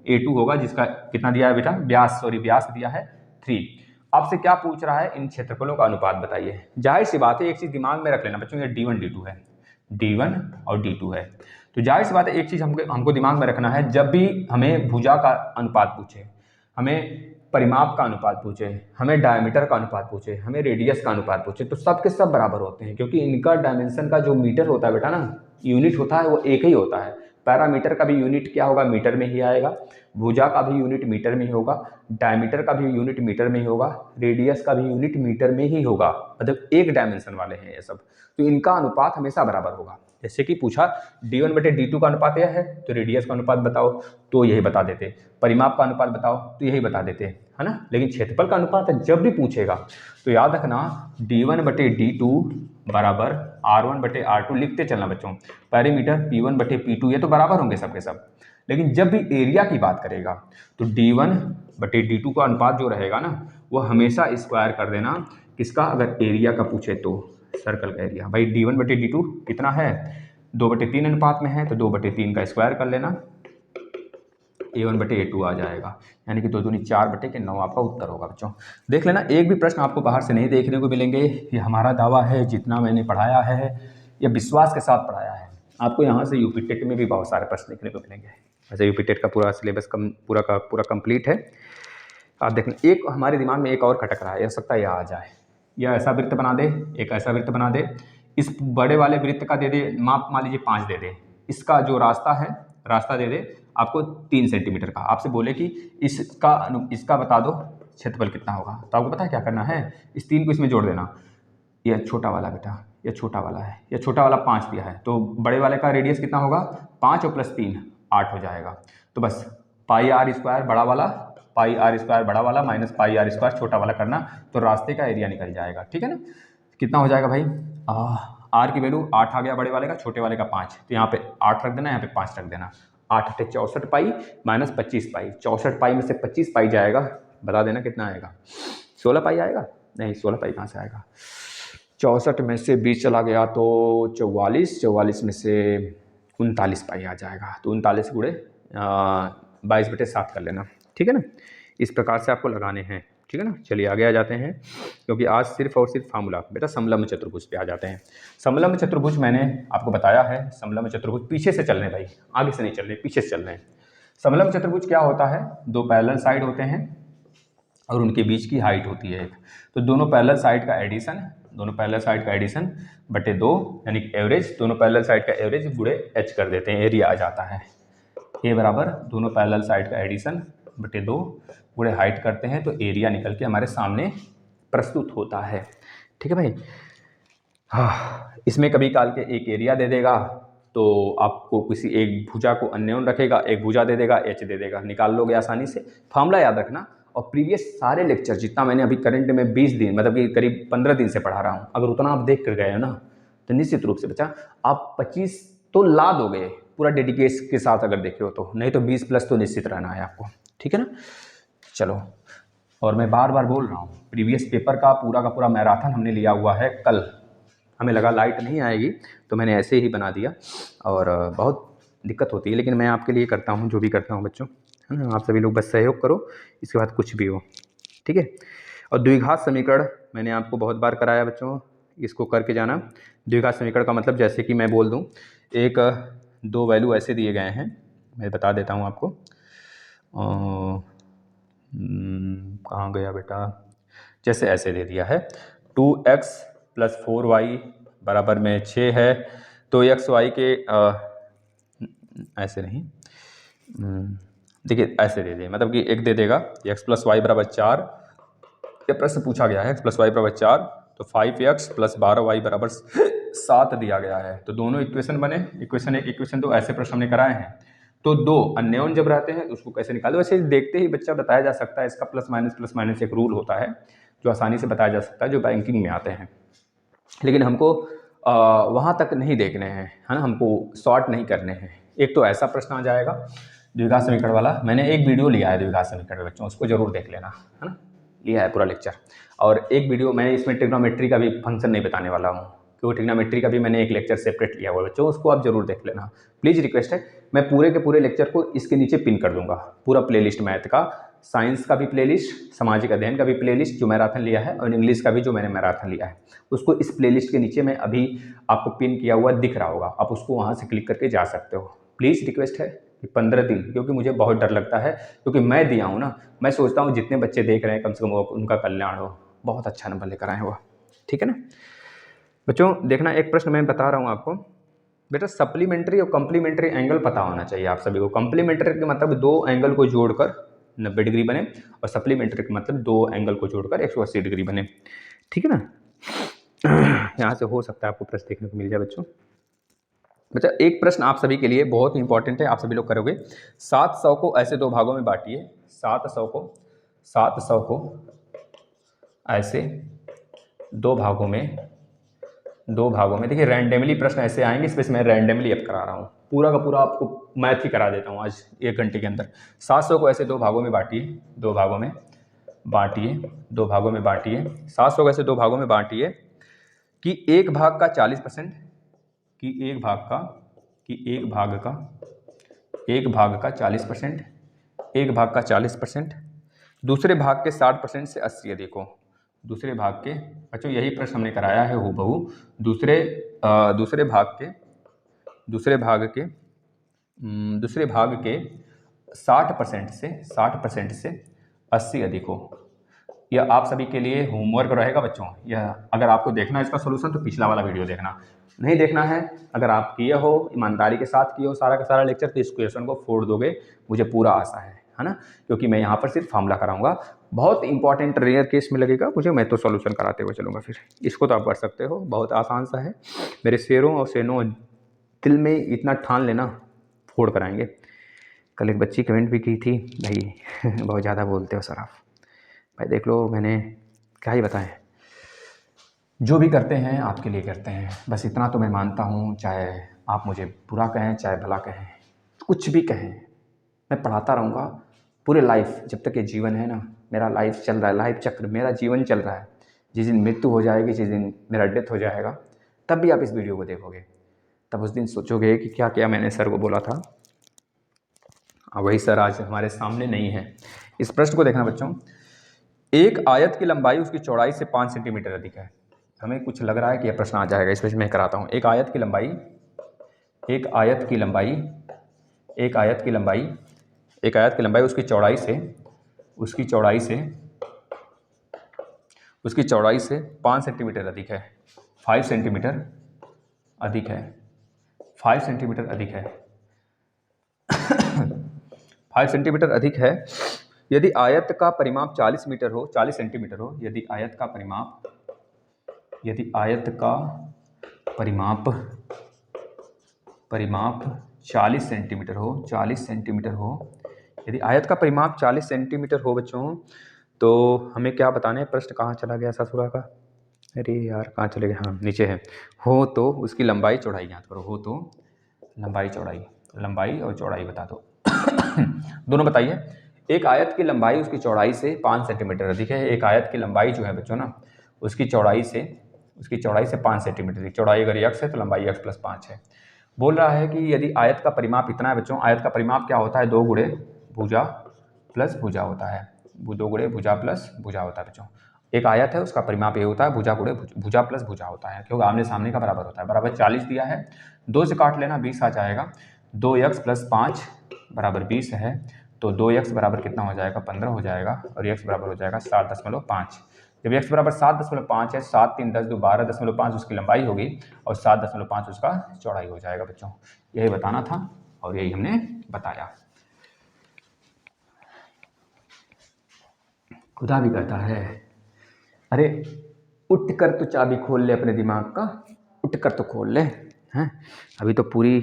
A2 होगा जिसका कितना दिया है बेटा, व्यास दिया है 3। आपसे क्या पूछ रहा है, इन क्षेत्रफलों का अनुपात बताइए। जाहिर सी बात है, एक चीज दिमाग में रख लेना बच्चों, ये D1 D2 है, D1 और D2 है। तो जाहिर सी बात है, एक चीज हमको दिमाग में रखना है, जब भी हमें भुजा का अनुपात पूछे, हमें परिमाप का अनुपात पूछे, हमें डायमीटर का अनुपात पूछे, हमें रेडियस का अनुपात पूछे, तो सब के सब बराबर होते हैं, क्योंकि इनका डायमेंशन का जो मीटर होता है बेटा ना, यूनिट होता है, वो एक ही होता है। पैरामीटर का भी यूनिट क्या होगा, मीटर में ही आएगा। भुजा का भी यूनिट मीटर में ही होगा, डायमीटर का भी यूनिट मीटर में ही होगा, रेडियस का भी यूनिट मीटर में ही होगा। मतलब एक डायमेंशन वाले हैं ये सब, तो इनका अनुपात हमेशा बराबर होगा। जैसे कि पूछा D1/D2 का अनुपात यह है, तो रेडियस का अनुपात बताओ, तो यही बता देते। परिमाप का अनुपात बताओ, तो यही बता देते, है ना। लेकिन क्षेत्रफल का अनुपात जब भी पूछेगा तो याद रखना D1/D2 बराबर R1/R2 लिखते चलना बच्चों। पैरीमीटर P1/P2 ये तो बराबर होंगे सब के सब। लेकिन जब भी एरिया की बात करेगा तो D1/D2 का अनुपात जो रहेगा ना, वो हमेशा स्क्वायर कर देना किसका, अगर एरिया का पूछे तो सर्कल का एरिया। भाई D1/D2 कितना है, 2/3 अनुपात में है, तो 2/3 का स्क्वायर कर लेना, A1/A2 आ जाएगा, यानी कि 2 दूनी 4/9 आपका उत्तर होगा बच्चों। देख लेना, एक भी प्रश्न आपको बाहर से नहीं देखने को मिलेंगे। ये हमारा दावा है, जितना मैंने पढ़ाया है या विश्वास के साथ पढ़ाया है, आपको यहाँ से यूपी टेट में भी बहुत सारे प्रश्न देखने को मिलेंगे। वैसे यूपी टेट का पूरा सिलेबस पूरा का पूरा कंप्लीट है। आप देख लें, एक हमारे दिमाग में एक और खटक रहा है, हो सकता है यह आ जाए, या ऐसा वृत्त बना दे, एक ऐसा वृत्त बना दे, इस बड़े वाले वृत्त का दे दे माप, मान लीजिए 5 दे दे, इसका जो रास्ता दे दे आपको 3 सेंटीमीटर का, आपसे बोले कि इसका बता दो क्षेत्रफल कितना होगा। तो आपको पता है क्या करना है, इस 3 को इसमें जोड़ देना। यह छोटा वाला बेटा, यह छोटा वाला है, यह छोटा वाला 5 दिया है, तो बड़े वाले का रेडियस कितना होगा, 5 और +3 8 हो जाएगा। तो बस πr² बड़ा वाला, πr² बड़ा वाला माइनस πr² छोटा वाला करना, तो रास्ते का एरिया निकल जाएगा, ठीक है ना। कितना हो जाएगा भाई, आर की वैल्यू 8 आ गया बड़े वाले का, छोटे वाले का 5, तो यहाँ पे 8 रख देना, यहाँ पे 5 रख देना। 8 × 64 पाई माइनस 25 पाई, 64 पाई में से 25 पाई जाएगा, बता देना कितना आएगा। 16 पाई आएगा? नहीं, 16 पाई कहाँ से आएगा। 64 में से 20 चला गया तो 44, 44 में से 39 पाई आ जाएगा। तो 39 गुणे 22/7 कर लेना, ठीक है ना। इस प्रकार से आपको लगाने हैं, ठीक है ना। चलिए आगे आ जाते हैं, क्योंकि आज सिर्फ और सिर्फ फार्मूला बेटा समलम्ब चतुर्भुज पे आ जाते हैं। समलम्ब चतुर्भुज मैंने आपको बताया है, समलम्ब चतुर्भुज पीछे से चलने भाई, आगे से नहीं चल रहे, पीछे से चल रहे हैं। समलम्ब चतुर्भुज क्या होता है, दो पैरेलल साइड होते हैं और उनके बीच की हाइट होती है एक, तो दोनों पैरेलल साइड का एडिशन, दोनों पैरेलल साइड का एडिशन बटे 2 यानी एवरेज, दोनों पैरेलल साइड का एवरेज गुणे h कर देते हैं, एरिया आ जाता है। ए बराबर दोनों पैरेलल साइड का एडिशन बटे 2 गुणे हाइट करते हैं, तो एरिया निकल के हमारे सामने प्रस्तुत होता है, ठीक है भाई। हाँ, इसमें कभी काल के एक एरिया दे देगा तो आपको किसी एक भुजा को अन्योन रखेगा, एक भुजा दे देगा, h दे देगा, निकाल लोगे आसानी से। फार्मूला याद रखना। और प्रीवियस सारे लेक्चर जितना मैंने अभी करंट में 20 दिन मतलब कि करीब 15 दिन से पढ़ा रहा हूँ, अगर उतना आप देख कर गए हो ना तो निश्चित रूप से बच्चा आप 25 तो ला दोगे पूरा डेडिकेशन के साथ अगर देखे हो तो, नहीं तो 20+ तो निश्चित रहना है आपको, ठीक है ना। चलो, और मैं बार बार बोल रहा हूँ, प्रीवियस पेपर का पूरा मैराथन हमने लिया हुआ है कल। हमें लगा लाइट नहीं आएगी तो मैंने ऐसे ही बना दिया, और बहुत दिक्कत होती है, लेकिन मैं आपके लिए करता हूँ जो भी करता हूँ बच्चों, है ना। आप सभी लोग बस सहयोग करो, इसके बाद कुछ भी हो, ठीक है। और द्विघात समीकरण मैंने आपको बहुत बार कराया बच्चों, इसको करके जाना। द्विघात समीकरण का मतलब जैसे कि मैं बोल दूँ, एक दो वैल्यू ऐसे दिए गए हैं, मैं बता देता हूँ आपको। कहाँ गया बेटा, जैसे ऐसे दे दिया है 2x + 4y बराबर में 6 है, तो xy के ऐसे नहीं, देखिए ऐसे दे दिए, मतलब कि एक दे देगा x + y बराबर 4, ये प्रश्न पूछा गया है x + y बराबर 4, तो 5x + 12y बराबर 7 दिया गया है। तो दोनों इक्वेशन बने, इक्वेशन 1 इक्वेशन 2, ऐसे प्रश्न हमने कराए हैं। तो दो अन्योन जब रहते हैं तो उसको कैसे निकालो, वैसे देखते ही बच्चा बताया जा सकता है, इसका प्लस माइनस एक रूल होता है जो आसानी से बताया जा सकता है, जो बैंकिंग में आते हैं। लेकिन हमको वहाँ तक नहीं देखने हैं, है ना, हमको शॉर्ट नहीं करने हैं। एक तो ऐसा प्रश्न आ जाएगा द्विघात समीकरण वाला, मैंने एक वीडियो लिया है द्विघात समीकरण बच्चों, उसको जरूर देख लेना, है ना, लिया है पूरा लेक्चर। और एक वीडियो मैं इसमें ट्रिग्नोमेट्री का भी फंक्शन नहीं बताने वाला हूँ, क्योंकि ट्रिग्नोमेट्री का भी मैंने एक लेक्चर सेपरेट लिया हुआ है बच्चों, उसको आप जरूर देख लेना। प्लीज़ रिक्वेस्ट है, मैं पूरे के पूरे लेक्चर को इसके नीचे पिन कर दूंगा, पूरा प्लेलिस्ट मैथ का, साइंस का भी प्लेलिस्ट, सामाजिक अध्ययन का भी प्लेलिस्ट जो मैराथन लिया है, और इंग्लिश का भी जो मैंने मैराथन लिया है, उसको इस प्लेलिस्ट के नीचे मैं अभी आपको पिन किया हुआ दिख रहा होगा, आप उसको वहाँ से क्लिक करके जा सकते हो। प्लीज़ रिक्वेस्ट है कि 15 दिन, क्योंकि मुझे बहुत डर लगता है, क्योंकि मैं दिया हूँ ना, मैं सोचता हूँ जितने बच्चे देख रहे हैं कम से कम उनका कल्याण हो, बहुत अच्छा नंबर लेकर आए वो, ठीक है ना बच्चों। देखना, एक प्रश्न मैं बता रहा हूँ आपको बेटा, सप्लीमेंट्री और कम्प्लीमेंट्री एंगल पता होना चाहिए आप सभी को। कम्प्लीमेंट्री का मतलब दो एंगल को जोड़कर 90 डिग्री बने, और सप्लीमेंट्री का मतलब दो एंगल को जोड़कर 180 डिग्री बने, ठीक है ना। यहाँ से हो सकता है आपको प्रश्न देखने को मिल जाए बच्चों। बच्चा एक प्रश्न आप सभी के लिए बहुत ही इंपॉर्टेंट है, आप सभी लोग करोगे। 700 को ऐसे दो भागों में बांटिए, 700 को ऐसे दो भागों में देखिए, रैंडमली प्रश्न ऐसे आएंगे, इसमें मैं रैंडमली अब करा रहा हूँ, पूरा का पूरा आपको मैथ ही करा देता हूँ आज 1 घंटे के अंदर। 700 को ऐसे दो भागों में बांटिए, 700 को ऐसे दो भागों में बांटिए कि एक भाग का 40%, एक भाग का 40%, दूसरे भाग के 60% से 80 है। देखो दूसरे भाग के बच्चों, यही प्रश्न हमने कराया है हूबहू, दूसरे भाग के 60% से 80 अधिक हो। यह आप सभी के लिए होमवर्क रहेगा बच्चों। यह अगर आपको देखना है इसका सोल्यूशन तो पिछला वाला वीडियो देखना, नहीं देखना है अगर आप किए हो, ईमानदारी के साथ किए हो सारा का सारा लेक्चर, तो इस क्वेश्चन को फोड़ दोगे, मुझे पूरा आशा है ना, क्योंकि मैं यहाँ पर सिर्फ फार्मूला कराऊंगा। बहुत इंपॉर्टेंट रेयर केस में लगेगा मुझे, मैं तो सॉल्यूशन कराते हुए चलूँगा। फिर इसको तो आप कर सकते हो, बहुत आसान सा है। मेरे शेरों और सेनों, दिल में इतना ठान लेना, फोड़ कराएंगे। कल एक बच्ची कमेंट भी की थी, भाई बहुत ज़्यादा बोलते हो सर आप, भाई देख लो, मैंने क्या ही बताएं। जो भी करते हैं आपके लिए करते हैं, बस इतना तो मैं मानता हूँ। चाहे आप मुझे बुरा कहें चाहे भला कहें, कुछ भी कहें, मैं पढ़ाता रहूँगा पूरे लाइफ, जब तक ये जीवन है ना। मेरा लाइफ चल रहा है, लाइफ चक्र मेरा जीवन चल रहा है। जिस दिन मृत्यु हो जाएगी, जिस दिन मेरा डेथ हो जाएगा, तब भी आप इस वीडियो को देखोगे, तब उस दिन सोचोगे कि क्या क्या मैंने सर को बोला था। वही सर आज हमारे सामने नहीं है। इस प्रश्न को देखना बच्चों, एक आयत की लंबाई उसकी चौड़ाई से 5 सेंटीमीटर अधिक है। हमें कुछ लग रहा है कि यह प्रश्न आ जाएगा, इसमें मैं कराता हूँ। एक आयत की लंबाई उसकी चौड़ाई से 5 सेंटीमीटर अधिक है। 5 सेंटीमीटर अधिक है। 5 सेंटीमीटर अधिक है। 5 सेंटीमीटर अधिक है। यदि आयत का परिमाप 40 सेंटीमीटर हो, यदि आयत का परिमाप 40 सेंटीमीटर हो, यदि आयत का परिमाप 40 सेंटीमीटर हो बच्चों, तो हमें क्या बताना है? प्रश्न कहाँ चला गया ससुरा का? अरे यार कहाँ चले गए? हाँ नीचे है। हो तो उसकी लंबाई चौड़ाई याद करो। हो तो लंबाई और चौड़ाई बता दो। दोनों बताइए। एक आयत की लंबाई उसकी चौड़ाई से 5 सेंटीमीटर अधिक है। एक आयत की लंबाई जो है बच्चों ना, उसकी चौड़ाई से 5 सेंटीमीटर अधिक। चौड़ाई अगर x है तो लंबाई x + 5 है। बोल रहा है कि यदि आयत का परिमाप इतना है बच्चों, आयत का परिमाप क्या होता है? 2 गुणे भुजा प्लस भुजा होता है। 2 गुणे भुजा प्लस भुजा होता है बच्चों। एक आयत है, उसका परिमाप ये होता है, भुजा गुणे भुजा प्लस भुजा होता है, क्योंकि आमने सामने का बराबर होता है। बराबर 40 दिया है, 2 से काट लेना 20 आ जाएगा। 2x + 5 बराबर 20 है, तो 2x बराबर कितना हो जाएगा? 15 हो जाएगा, और x बराबर हो जाएगा 7.5। जब x बराबर 7.5 है, 7 3 10 2 12.5 उसकी लंबाई होगी, और 7.5 उसका चौड़ाई हो जाएगा बच्चों। यही बताना था और यही हमने बताया। खुदा भी कहता है, अरे उठ कर तो चाबी खोल ले अपने दिमाग का, उठ कर तो खोल ले हैं। अभी तो पूरी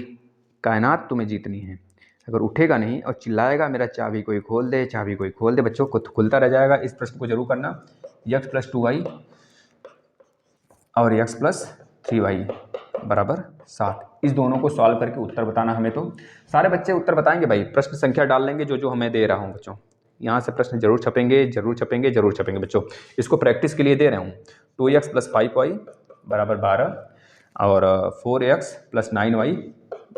कायनात तुम्हें जीतनी है। अगर उठेगा नहीं और चिल्लाएगा मेरा चाबी कोई खोल दे, चाबी कोई खोल दे, बच्चों को खुलता रह जाएगा। इस प्रश्न को जरूर करना। x + 2y और x + 3y बराबर 7। इस दोनों को सॉल्व करके उत्तर बताना हमें। तो सारे बच्चे उत्तर बताएंगे भाई, प्रश्न संख्या डाल लेंगे जो हमें दे रहा हूँ बच्चों। यहाँ से प्रश्न जरूर छपेंगे बच्चों। इसको प्रैक्टिस के लिए दे रहा हूँ। 2x + 5y बराबर 12 और 4x + 9y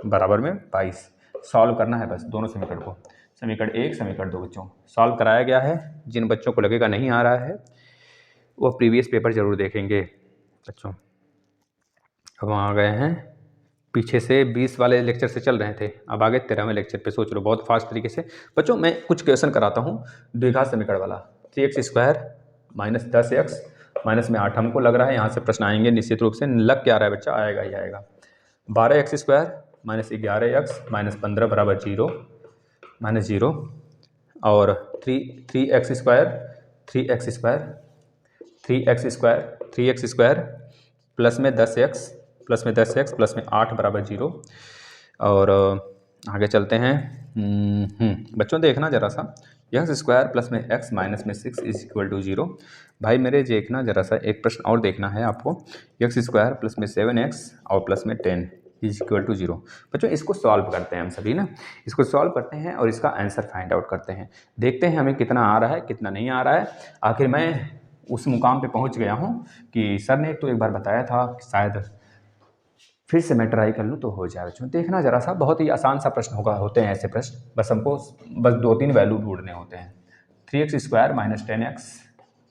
बराबर में 22। सॉल्व करना है बस दोनों समीकरण को, समीकरण 1 समीकरण 2 बच्चों सॉल्व कराया गया है। जिन बच्चों को लगेगा नहीं आ रहा है वो प्रीवियस पेपर जरूर देखेंगे बच्चों। अब वहाँ आ गए हैं, पीछे से 20 वाले लेक्चर से चल रहे थे, अब आगे 13वें लेक्चर पे। सोच लो बहुत फास्ट तरीके से बच्चों। मैं कुछ क्वेश्चन कराता हूँ द्विघात समीकरण वाला। 3x² - 10x माइनस में 8 हमको लग रहा है यहाँ से प्रश्न आएंगे निश्चित रूप से। लग क्या रहा है बच्चा? आएगा ही आएगा। 12x² - 11x - 15 बराबर 0 और 3x² प्लस में 10x प्लस में 8 बराबर 0। और आगे चलते हैं। बच्चों देखना जरा सा, x² प्लस में x माइनस में 6 = 0। भाई मेरे देखना जरा सा, एक प्रश्न और देखना है आपको। x² प्लस में 7x और प्लस में 10 = 0। बच्चों इसको सॉल्व करते हैं हम सभी ना, इसको सॉल्व करते हैं और इसका आंसर फाइंड आउट करते हैं। देखते हैं हमें कितना आ रहा है कितना नहीं आ रहा है। आखिर मैं उस मुकाम पे पहुंच गया हूं कि सर ने तो एक बार बताया था कि शायद फिर से मैं ट्राई कर लूँ तो हो जाए बच्चों। देखना जरा सा, बहुत ही आसान सा प्रश्न होते हैं ऐसे प्रश्न। बस हमको 2-3 वैल्यू ढूंढने होते हैं। 3x² - 10x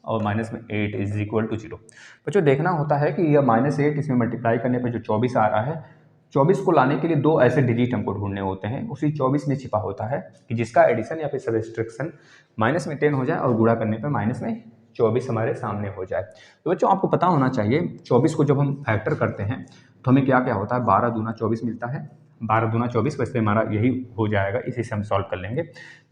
और माइनस में 8 = 0। बच्चों देखना होता है कि यह -8 इसमें मल्टीप्लाई करने पर जो 24 आ रहा है, 24 को लाने के लिए 2 ऐसे डिजिट हमको ढूंढने होते हैं। उसी 24 में छिपा होता है कि जिसका एडिशन या फिर सब्ट्रैक्शन -10 हो जाए और गुणा करने पर -24 हमारे सामने हो जाए। तो बच्चों आपको पता होना चाहिए 24 को जब हम फैक्टर करते हैं तो हमें क्या क्या होता है? 12 दूना 24 मिलता है। 12 दूना 24, वैसे हमारा यही हो जाएगा, इसी से हम सॉल्व कर लेंगे।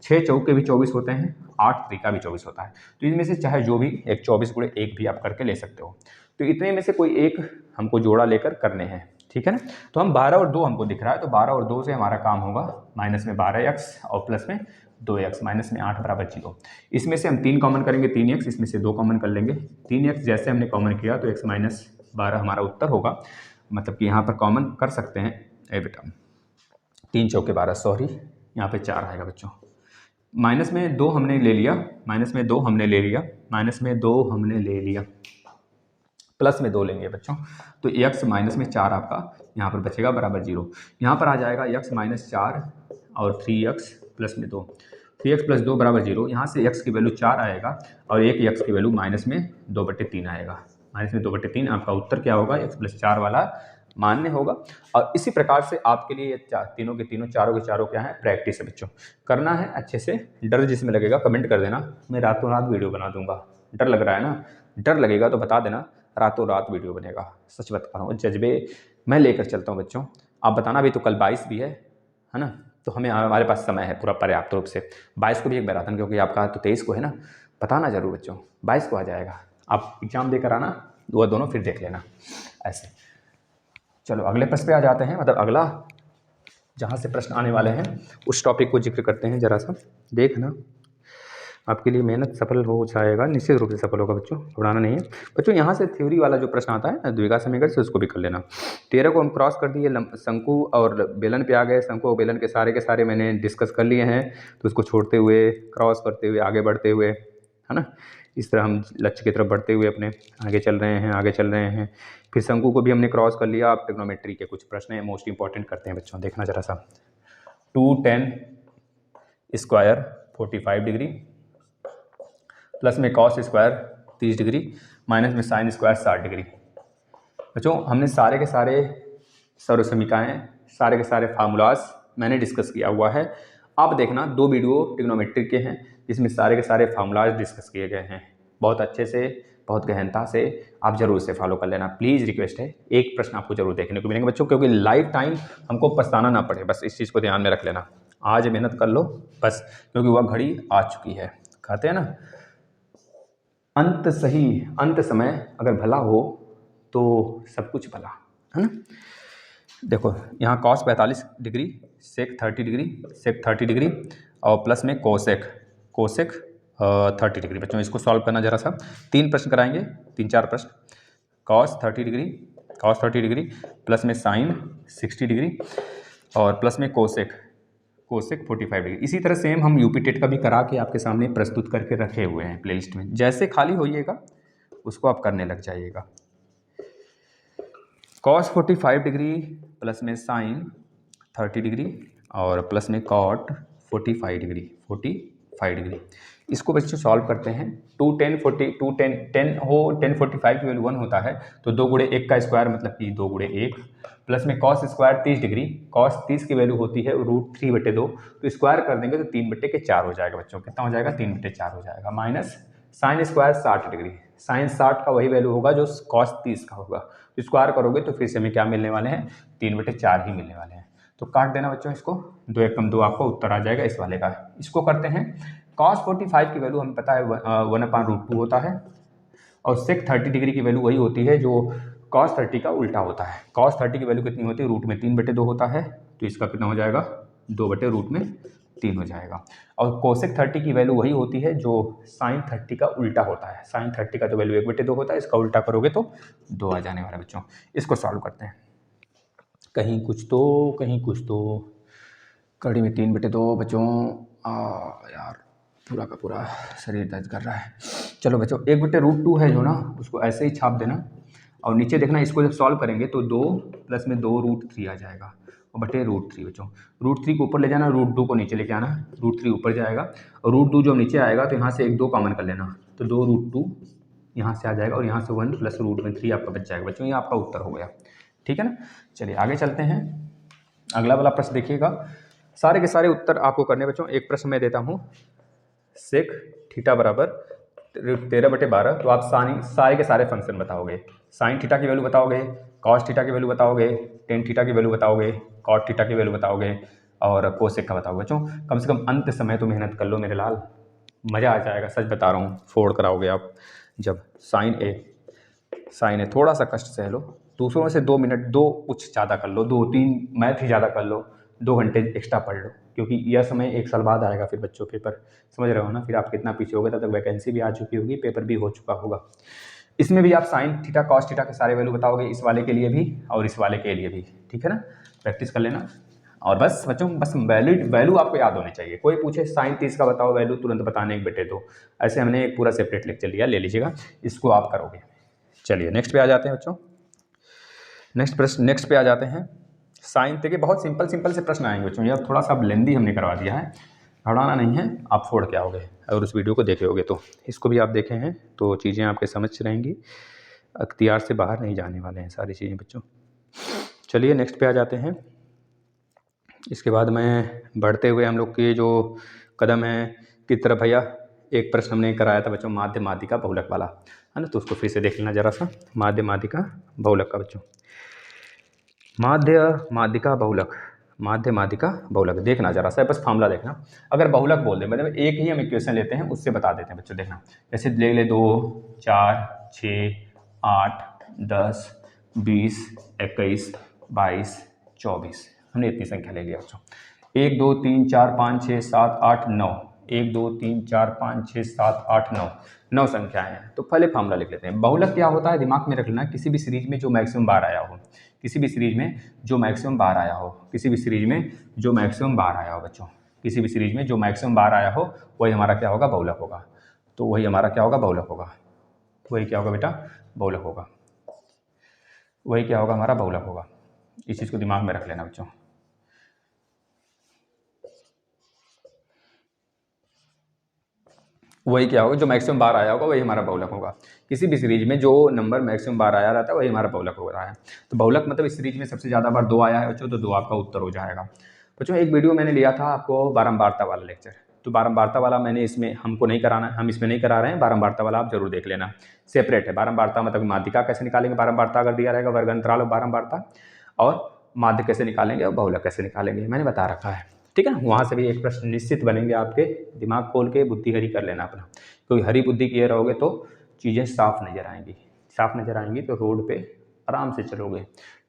6 चौके भी 24 होते हैं, 8 त्रिका भी 24 होता है। तो इनमें से चाहे जो भी एक 24 × 1 भी आप करके ले सकते हो। तो इतने में से कोई एक हमको जोड़ा लेकर करने हैं, ठीक है ना। तो हम 12 और 2 हमको दिख रहा है, तो 12 और 2 से हमारा काम होगा। -12x और प्लस में 2x माइनस में 8 बराबर 0। इसमें से हम 3 कॉमन करेंगे 3x, इसमें से 2 कॉमन कर लेंगे 3x। जैसे हमने कॉमन किया तो x माइनस 12 हमारा उत्तर होगा, मतलब कि यहाँ पर कॉमन कर सकते हैं। ए बेटा 3 चौके 12, सॉरी यहाँ पे 4 आएगा बच्चों। माइनस में 2 हमने ले लिया, माइनस में 2 हमने ले लिया, माइनस में 2 हमने ले लिया, प्लस में 2 लेंगे बच्चों, तो x माइनस में 4 आपका यहाँ पर बचेगा बराबर 0। यहाँ पर आ जाएगा x माइनस 4 और 3x प्लस में 2, 3x प्लस 2 बराबर 0। यहाँ से x की वैल्यू 4 आएगा और एक x की वैल्यू माइनस में 2/3 आएगा। माइनस में 2/3 आपका उत्तर क्या होगा, x प्लस 4 वाला मान्य होगा। और इसी प्रकार से आपके लिए ये तीनों के तीनों चारों के चारों क्या है, प्रैक्टिस है बच्चों, करना है अच्छे से। डर जिसमें लगेगा कमेंट कर देना, मैं रातों रात वीडियो बना दूंगा। डर लग रहा है ना, डर लगेगा तो बता देना, रातों रात वीडियो बनेगा। सच बता रहा हूँ, जज्बे मैं लेकर चलता हूँ बच्चों। आप बताना भी तो कल 22 भी है ना, तो हमारे पास समय है पूरा पर्याप्त रूप से। 22 को भी एक मैराथन, क्योंकि आपका तो 23 को है ना, बताना जरूर बच्चों। 22 को आ जाएगा, आप एग्जाम देकर आना, वो दोनों फिर देख लेना ऐसे। चलो अगले प्रश्न पे आ जाते हैं, मतलब अगला जहाँ से प्रश्न आने वाले हैं उस टॉपिक को जिक्र करते हैं। जरा सा देखना, आपके लिए मेहनत सफल हो जाएगा, निश्चित रूप से सफल होगा बच्चों, घबराना नहीं है बच्चों। यहाँ से थ्योरी वाला जो प्रश्न आता है ना द्विघात समीकरण से, उसको भी कर लेना। 13 को हम क्रॉस कर दिए, शंकु और बेलन पे आ गए। शंकु और बेलन के सारे मैंने डिस्कस कर लिए हैं, तो उसको छोड़ते हुए, क्रॉस करते हुए, आगे बढ़ते हुए, है ना, इस तरह हम लक्ष्य की तरफ बढ़ते हुए अपने आगे चल रहे हैं। फिर शंकु को भी हमने क्रॉस कर लिया। अब ट्रिग्नोमेट्री के कुछ प्रश्न हैं, मोस्ट इंपॉर्टेंट करते हैं बच्चों, देखना जरा सा। 2tan स्क्वायर 45 डिग्री, प्लस में कॉस स्क्वायर 30 डिग्री, माइनस में साइन स्क्वायर 60 डिग्री। बच्चों हमने सारे के सारे सर्वसमीकाएँ, सारे के सारे फार्मूलाज मैंने डिस्कस किया हुआ है। आप देखना 2 वीडियो ट्रिग्नोमेट्री के हैं जिसमें सारे के सारे फार्मूलाज डिस्कस किए गए हैं। बहुत अच्छे से, बहुत गहनता से आप जरूर से फॉलो कर लेना, प्लीज़ रिक्वेस्ट है। एक प्रश्न आपको जरूर देखने को मिलेंगे बच्चों, क्योंकि लाइफ टाइम हमको पछताना ना पड़े, बस इस चीज़ को ध्यान में रख लेना। आज मेहनत कर लो बस, क्योंकि वह घड़ी आ चुकी है। कहते हैं ना, अंत सही, अंत समय अगर भला हो तो सब कुछ भला, है ना। देखो यहाँ कॉस 45 डिग्री, सेक 30 डिग्री, सेक 30 डिग्री और प्लस में कोसेक 30 डिग्री। बच्चों इसको सॉल्व करना जरा सा, 3 प्रश्न कराएंगे, 3-4 प्रश्न। कॉस 30 डिग्री प्लस में साइन 60 डिग्री और प्लस में कोसेक 45 डिग्री। इसी तरह सेम हम यूपी टेट का भी करा के आपके सामने प्रस्तुत करके रखे हुए हैं प्लेलिस्ट में। जैसे खाली होइएगा उसको आप करने लग जाइएगा। कॉस 45 डिग्री प्लस में साइन 30 डिग्री और प्लस में कॉट 45 डिग्री। इसको बच्चों सॉल्व करते हैं। 10 45 की वैल्यू 1 होता है, तो 2 गुणे 1 का स्क्वायर मतलब कि 2 गुणे 1, प्लस में कॉस स्क्वायर 30 डिग्री, कॉस 30 की वैल्यू होती है √3/2, तो स्क्वायर कर देंगे तो 3/4 हो जाएगा बच्चों। कितना हो जाएगा, 3/4 हो जाएगा। Minus sine square 60 degree, sine 60 का वही वैल्यू होगा जो कॉस 30 का होगा, तो स्क्वायर करोगे तो फिर से हमें क्या मिलने वाले हैं, 3/4 ही मिलने वाले हैं। तो काट देना बच्चों इसको, 2 एकम 2 आपको उत्तर आ जाएगा इस वाले का। इसको करते हैं। कॉस 45 की वैल्यू हमें पता है 1/√2 होता है, और सेक 30 डिग्री की वैल्यू वही होती है जो कॉस 30 का उल्टा होता है। कॉस 30 की वैल्यू कितनी होती है, √3/2 होता है, तो इसका कितना हो जाएगा, 2/√3 हो जाएगा। और कोसेक 30 की वैल्यू वही होती है जो साइन 30 का उल्टा होता है। साइन 30 का तो वैल्यू 1/2 होता है, इसका उल्टा करोगे तो 2 आ जाने वाला बच्चों। इसको सॉल्व करते हैं। कहीं कुछ तो कड़ी में 3/2 बच्चों। यार पूरा का पूरा शरीर दर्द कर रहा है। चलो बच्चों 1/√2 है जो ना, उसको ऐसे ही छाप देना और नीचे देखना, इसको जब सॉल्व करेंगे तो 2 प्लस में 2√3 आ जाएगा और बटे √3 बच्चों। √3 को ऊपर ले जाना, √2 को नीचे लेके आना, √3 ऊपर जाएगा और √2 जो नीचे आएगा तो यहाँ से 1-2 कॉमन कर लेना, तो 2√2 यहाँ से आ जाएगा और यहाँ से 1 प्लस √3 आपका बच जाएगा बच्चों। ये आपका उत्तर हो गया, ठीक है ना। चलिए आगे चलते हैं। अगला वाला प्रश्न देखिएगा, सारे के सारे उत्तर आपको करने बच्चों। एक प्रश्न मैं देता हूँ, सेक थीटा बराबर 13/12, तो आप सारे के सारे फंक्शन बताओगे। साइन थीटा की वैल्यू बताओगे, कॉस थीटा की वैल्यू बताओगे, टेन थीटा की वैल्यू बताओगे, कॉट थीटा की वैल्यू बताओगे और कोसेक का बताओगे बच्चों। कम से कम अंत समय तो मेहनत कर लो मेरे लाल, मज़ा आ जाएगा, सच बता रहा हूँ। फोड़ कराओगे आप जब साइन ए थोड़ा सा कष्ट सह लो, दूसरों से 2 मिनट, 2 कुछ ज़्यादा कर लो, 2-3 मैथ ही ज़्यादा कर लो, 2 घंटे एक्स्ट्रा पढ़ लो, क्योंकि यह समय 1 साल बाद आएगा फिर बच्चों पेपर, समझ रहे हो ना। फिर आप कितना पीछे हो गए, तब तक वैकेंसी भी आ चुकी होगी, पेपर भी हो चुका होगा। इसमें भी आप साइन थीटा कॉस थीटा के सारे वैल्यू बताओगे, इस वाले के लिए भी और इस वाले के लिए भी, ठीक है ना। प्रैक्टिस कर लेना। और बस बच्चों, बस वैल्यू आपको याद होने चाहिए। कोई पूछे साइन 30 का बताओ वैल्यू, तुरंत बताने एक बेटे दो। ऐसे हमने एक पूरा सेपरेट लेक्चर लिया, ले लीजिएगा, इसको आप करोगे। चलिए नेक्स्ट पे आ जाते हैं बच्चों। नेक्स्ट पे आ जाते हैं। साइन देखिए, बहुत सिंपल से प्रश्न आएंगे बच्चों। यह थोड़ा सा लेंदी हमने करवा दिया है, घबराना नहीं है, आप छोड़ के आओगे और उस वीडियो को देखे होगे तो इसको भी आप देखे हैं तो चीज़ें आपके समझ रहेंगी, अख्तियार से बाहर नहीं जाने वाले हैं सारी चीज़ें बच्चों। चलिए नेक्स्ट पे आ जाते हैं। इसके बाद में बढ़ते हुए हम लोग के जो कदम है की तरफ, भैया एक प्रश्न हमने कराया था बच्चों, माध्य माध्यिका बहुलक वाला, है ना। तो उसको फिर से देख लेना जरा सा, माध्य माध्यिका बहुलक का बच्चों। माध्य माध्यिका बहुलक, माध्य माध्यिका बहुलक देखना जरा सा, बस फार्मूला देखना। अगर बहुलक बोल दें, मतलब एक ही हम इक्वेशन लेते हैं उससे बता देते हैं बच्चों, देखना। जैसे ले ले 2 4 6 8 10 20 21 22 24, हमने इतनी संख्या ले लिया बच्चों। 1 2 3 4 5 6 7 8 9, 1 2 3 4 5 6 7 8 9, 9 संख्याएं हैं। तो पहले फार्मूला लिख लेते हैं। बहुलक क्या होता है, दिमाग में रख लेना, किसी भी सीरीज में जो मैक्सिमम बार आया हो, किसी भी सीरीज में जो मैक्सिमम बार आया हो, किसी भी सीरीज में जो मैक्सिमम बार आया हो बच्चों, किसी भी सीरीज में जो मैक्सिमम बार आया हो, वही हमारा क्या होगा, बहुलक होगा। तो वही हमारा क्या होगा, बहुलक होगा। वही क्या होगा बेटा, बहुलक होगा। वही क्या होगा, हमारा बहुलक होगा। इस चीज़ को दिमाग में रख लेना बच्चों। वही क्या होगा, जो मैक्सिमम बार आया होगा वही हमारा बहुलक होगा। किसी भी सीरीज में जो नंबर मैक्सिमम बार आया रहता है वही हमारा बहुलक हो रहा है। तो बहुलक मतलब इस सीरीज में सबसे ज़्यादा बार 2 आया है बच्चों, तो 2 आपका उत्तर हो जाएगा बच्चों। एक वीडियो मैंने लिया था आपको बारंबारता वाला लेक्चर, तो बारंबारता वाला मैंने इसमें हमको नहीं कराना है, हम इसमें नहीं करा रहे हैं। बारंबारता वाला आप जरूर देख लेना, सेपरेट है। बारंबारता मतलब माध्यिका कैसे निकालेंगे, बारंबारता अगर दिया रहेगा वर्ग अंतराल और बारंबारता, और माध्य कैसे निकालेंगे और बहुलक कैसे निकालेंगे, मैंने बता रखा है, ठीक है ना। वहाँ से भी एक प्रश्न निश्चित बनेंगे आपके, दिमाग खोल के बुद्धि हरी कर लेना अपना, क्योंकि हरी बुद्धि किए रहोगे तो चीज़ें साफ नज़र आएंगी। साफ नज़र आएंगी तो रोड पे आराम से चलोगे,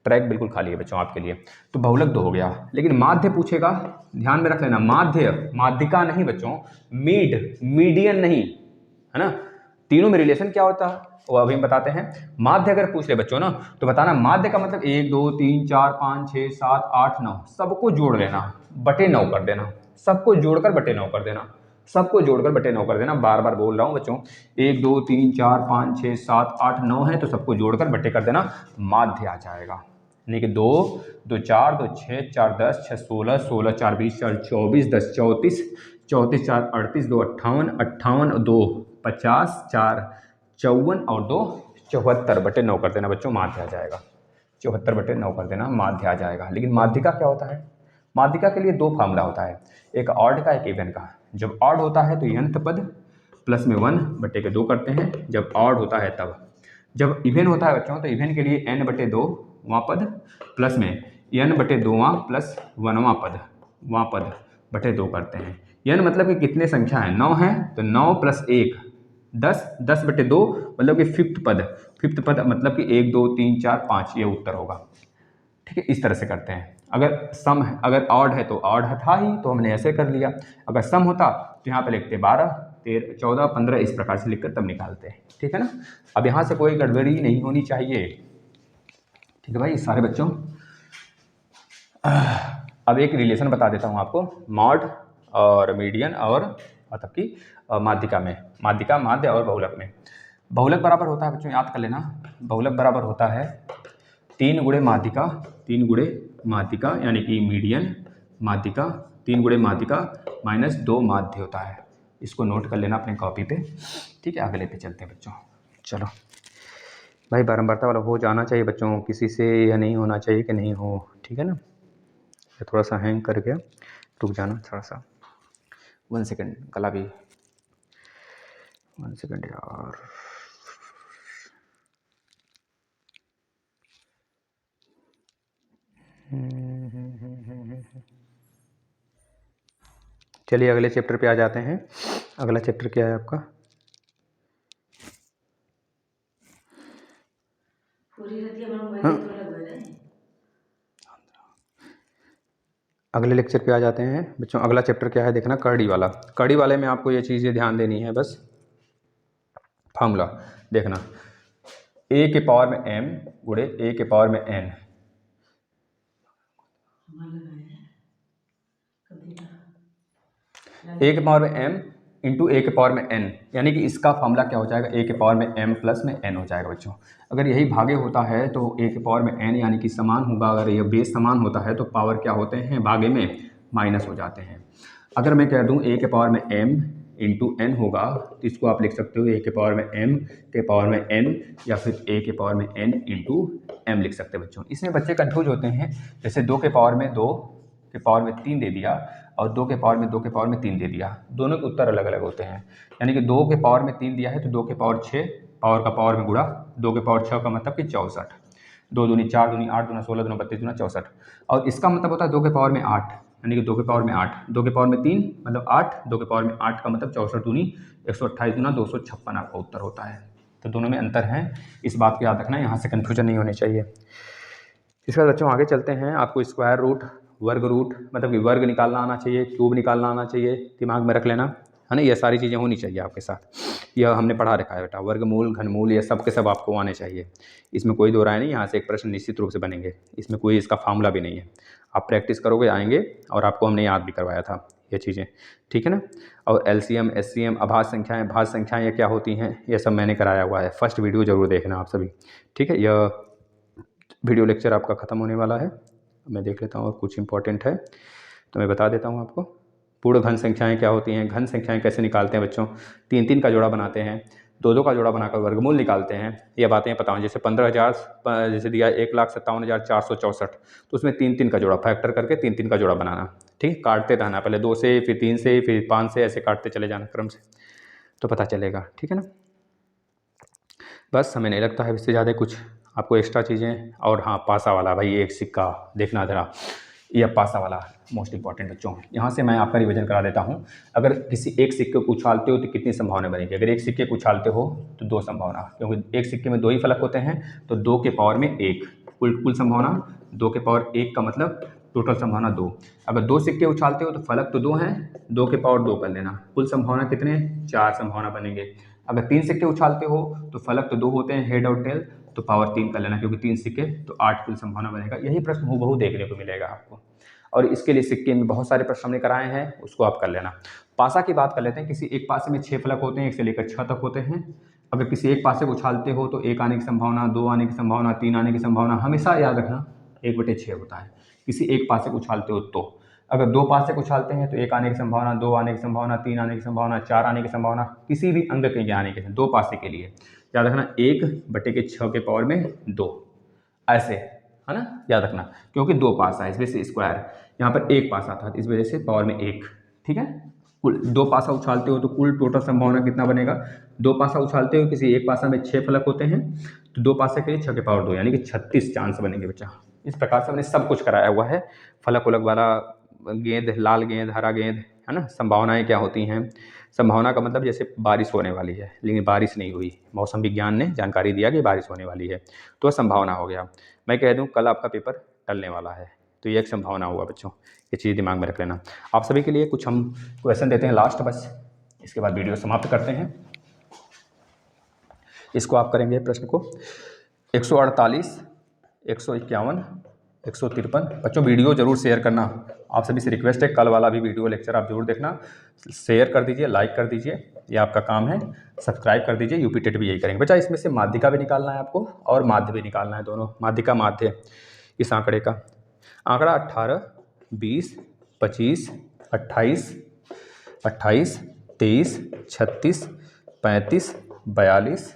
ट्रैक बिल्कुल खाली है बच्चों आपके लिए। तो बहुलक 2 हो गया, लेकिन माध्य पूछेगा, ध्यान में रख लेना, माध्य माध्यिका नहीं बच्चों, मीडियन नहीं, है ना। तीनों में रिलेशन क्या होता है वो अभी हम बताते हैं। माध्य अगर पूछ ले बच्चों ना, तो बताना माध्य का मतलब 1 2 3 4 5 6 7 8 9, सबको जोड़ लेना, बटे 9 कर देना, सबको जोड़कर बटे 9 कर देना, सबको जोड़कर बटे 9 कर देना। बार बार बोल रहा हूँ बच्चों, 1 2 3 4 5 6 7 8 9 है, तो सबको जोड़कर बटे कर देना, माध्य आ जाएगा। यानी कि 2 2 4 2 6 4 10 6 16 16 4 20 4 24 10 34 34 4 38 2 58 58 2 50 4 54 और 2 74 बटे 9 कर देना बच्चों, माध्य आ जाएगा। 74 बटे 9 कर देना, माध्य आ जाएगा। लेकिन माध्यिका क्या होता है, माध्यिका के लिए 2 फार्मूला होता है, एक ऑड का एक इवन का। जब ऑड होता है तो यंत पद प्लस में 1 बटे के 2 करते हैं, जब ऑड होता है तब। जब इवन होता है बच्चों तो इवन के लिए n बटे 2 वां पद प्लस में n बटे 2 प्लस 1वां पद, वां पद बटे 2 करते हैं। n मतलब कि कितने संख्या है, 9 है, तो 9 प्लस 1 10, 10 बटे 2 मतलब कि फिफ्थ पद मतलब कि 1 2 3 4 5, ये उत्तर होगा, ठीक है। इस तरह से करते हैं। अगर सम है, अगर ऑड है तो ऑड था ही, तो हमने ऐसे कर लिया। अगर सम होता तो यहाँ पे लिखते 12 13 14 15, इस प्रकार से लिखकर तब निकालते हैं, ठीक है ना। अब यहाँ से कोई गड़बड़ी नहीं होनी चाहिए, ठीक है भाई सारे बच्चों। अब एक रिलेशन बता देता हूँ आपको, मॉड और मीडियन और मतलब कि माध्यिका में, माध्यिका माध्य और बहुलक में। बहुलक बराबर होता है बच्चों, याद कर लेना, बहुलक बराबर होता है 3 गुणे माध्यिका, 3 गुणे माध्यिका यानी कि मीडियन माध्यिका, 3 गुणे माध्यिका माइनस 2 माध्य होता है। इसको नोट कर लेना अपने कॉपी पे, ठीक है। अगले पे चलते हैं बच्चों। चलो भाई, बारंबारता वाला हो जाना चाहिए बच्चों, किसी से यह नहीं होना चाहिए कि नहीं हो, ठीक है ना। ये थोड़ा सा हैंग कर गया, रुक जाना थोड़ा सा, 1 सेकेंड, गला भी 1 सेकेंड यार। चलिए अगले चैप्टर पे आ जाते हैं। अगला चैप्टर क्या है आपका, हाँ अगले लेक्चर पे आ जाते हैं बच्चों। अगला चैप्टर क्या है देखना, कर्डी वाला। कर्डी वाले में आपको ये चीज़ें ध्यान देनी है बस। फार्मूला देखना, a के पावर में m गुणे a के पावर में n, a के पावर में m इंटू a के पावर में n, यानी कि इसका फार्मूला क्या हो जाएगा, a के पावर में m प्लस में n हो जाएगा बच्चों। अगर यही भागे होता है तो a के पावर में n यानी कि समान होगा। अगर ये बेस समान होता है तो पावर क्या होते हैं, भागे में माइनस हो जाते हैं। अगर मैं कह दूं a के पावर में m इंटू n होगा तो इसको आप लिख सकते हो a के पावर में m के पावर में n, या फिर a के पावर में n इंटू m लिख सकते हैं बच्चों। इसमें बच्चे कंफ्यूज होते हैं, जैसे 2 के पावर में 2 के पावर में 3 दे दिया और 2 के पावर में 2 के पावर में 3 दे दिया, दोनों के उत्तर अलग अलग होते हैं। यानी कि 2 के पावर में 3 दिया है तो 2 के पावर 6, पावर का पावर में गुणा, 2 के पावर 6 का मतलब कि 64, 2 दूनी 4 दूनी 8 दूना 16 दूना 32 दूना 64। और इसका मतलब होता है 2 के पावर में 8, यानी कि 2 के पावर में 8, 2 के पावर में 3 मतलब 8, 2 के पावर में 8 का मतलब 64 दूनी 128 दूना 256 आपका उत्तर होता है। तो दोनों में अंतर है, इस बात को याद रखना, यहाँ से कन्फ्यूजन नहीं होनी चाहिए। इसके बाद बच्चों आगे चलते हैं। आपको स्क्वायर रूट, वर्ग रूट मतलब कि वर्ग निकालना आना चाहिए, क्यूब निकालना आना चाहिए, दिमाग में रख लेना है ना। ये सारी चीज़ें होनी चाहिए आपके साथ, यह हमने पढ़ा रखा है बेटा। वर्गमूल, घनमूल, ये सब के सब आपको आने चाहिए, इसमें कोई दो राय नहीं। यहाँ से एक प्रश्न निश्चित रूप से बनेंगे, इसमें कोई इसका फार्मूला भी नहीं है। आप प्रैक्टिस करोगे आएंगे, और आपको हमने याद भी करवाया था ये चीज़ें, ठीक है ना। और LCM, SCM, अभाज्य संख्याएँ, भाज्य संख्याएँ ये क्या होती हैं, ये सब मैंने कराया हुआ है। फर्स्ट वीडियो जरूर देखना आप सभी, ठीक है। यह वीडियो लेक्चर आपका ख़त्म होने वाला है, मैं देख लेता हूँ और कुछ इंपॉर्टेंट है तो मैं बता देता हूँ आपको। पूर्ण घन संख्याएं क्या होती हैं, घन संख्याएं कैसे निकालते हैं बच्चों, 3-3 का जोड़ा बनाते हैं, 2-2 का जोड़ा बनाकर वर्गमूल निकालते हैं, ये बातें बताऊँ। जैसे 15,000 जैसे दिया 1,57,464, तो उसमें 3-3 का जोड़ा फैक्टर करके 3-3 का जोड़ा बनाना, ठीक। काटते रहना, पहले 2 से, फिर 3 से, फिर 5 से, ऐसे काटते चले जाना क्रम से, तो पता चलेगा, ठीक है ना। बस हमें नहीं लगता है इससे ज़्यादा कुछ आपको एक्स्ट्रा चीज़ें। और हाँ, पासा वाला भाई, एक सिक्का देखना ज़रा, यह पासा वाला मोस्ट इंपॉर्टेंट बच्चों। यहाँ से मैं आपका रिवीजन करा देता हूँ। अगर किसी एक सिक्के को उछालते हो तो कितनी संभावना बनेगी। अगर एक सिक्के को उछालते हो तो 2 संभावना, क्योंकि एक सिक्के में 2 ही फलक होते हैं, तो 2 के पावर में 1 कुल संभावना, 2 के पावर 1 का मतलब टोटल संभावना 2। अगर 2 सिक्के उछालते हो तो फलक तो 2 हैं, 2 के पावर 2 कर लेना, कुल संभावना कितने, 4 संभावना बनेंगे। अगर 3 सिक्के उछालते हो तो फलक तो 2 होते हैं, हेड और टेल, तो पावर 3 कर लेना, क्योंकि 3 सिक्के तो 8 कुल संभावना बनेगा। यही प्रश्न हूबहू देखने को मिलेगा आपको, और इसके लिए सिक्के में बहुत सारे प्रश्न हमने कराए हैं, उसको आप कर लेना। पासा की बात कर लेते हैं। किसी एक पासे में 6 फलक होते हैं, 1 से लेकर 6 तक होते हैं। अगर किसी एक पासे को उछालते हो तो 1 आने की संभावना, 2 आने की संभावना, 3 आने की संभावना, हमेशा याद रखना 1/6 होता है किसी एक पासे को उछालते हो तो। अगर 2 पासे को उछालते हैं तो 1 आने की संभावना, 2 आने की संभावना, 3 आने की संभावना, 4 आने की संभावना, किसी भी अंक के आने के 2 पासे के लिए याद रखना 1/6 के पावर में 2, ऐसे है ना, याद रखना। क्योंकि 2 पासा है, इस वजह से स्क्वायर, यहाँ पर 1 पासा था इस वजह से पावर में 1, ठीक है। कुल 2 पासा उछालते हो तो कुल टोटल संभावना कितना बनेगा, 2 पासा उछालते हो, किसी एक पासा में 6 फलक होते हैं, तो 2 पासे के लिए 6 के पावर 2 यानी कि 36 चांस बनेंगे बच्चा। इस प्रकार से हमने सब कुछ कराया हुआ है। फलक उलक वाला, गेंद, लाल गेंद, हरा गेंद, है ना। संभावनाएं क्या होती हैं, संभावना का मतलब जैसे बारिश होने वाली है लेकिन बारिश नहीं हुई, मौसम विज्ञान ने जानकारी दिया कि बारिश होने वाली है, तो संभावना हो गया। मैं कह दूं कल आपका पेपर टलने वाला है, तो ये एक संभावना हुआ बच्चों, ये चीज़ दिमाग में रख लेना। आप सभी के लिए कुछ हम क्वेश्चन देते हैं लास्ट, बस इसके बाद वीडियो समाप्त करते हैं। इसको आप करेंगे प्रश्न को 148, 151, 153। बच्चों वीडियो जरूर शेयर करना, आप सभी से रिक्वेस्ट है। कल वाला भी वीडियो लेक्चर आप जरूर देखना, शेयर कर दीजिए, लाइक कर दीजिए, ये आपका काम है। सब्सक्राइब कर दीजिए, यूपी टेट भी यही करेंगे बच्चा। इसमें से माध्यिका भी निकालना है आपको और माध्य भी निकालना है, दोनों माध्यिका माध्य। इस आंकड़े का आंकड़ा 18, 20, 25, 28, 23, 36, 35, 42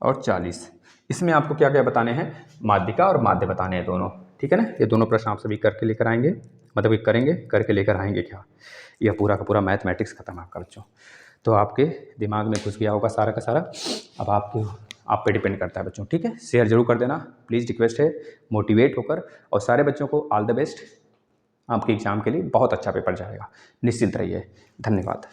और 40। इसमें आपको क्या क्या बताने हैं, माध्यिका और माध्य बताने हैं दोनों, ठीक है ना। ये दोनों प्रश्न आप सभी करके लेकर आएंगे, मतलब करेंगे, करके लेकर आएंगे क्या, यह पूरा का पूरा मैथमेटिक्स खत्म है आपका बच्चों। तो आपके दिमाग में घुस गया होगा सारा का सारा। अब आप पे डिपेंड करता है बच्चों, ठीक है। शेयर जरूर कर देना प्लीज़, रिक्वेस्ट है, मोटिवेट होकर। और सारे बच्चों को ऑल द बेस्ट आपके एग्ज़ाम के लिए। बहुत अच्छा पेपर जाएगा, निश्चिंत रहिए। धन्यवाद।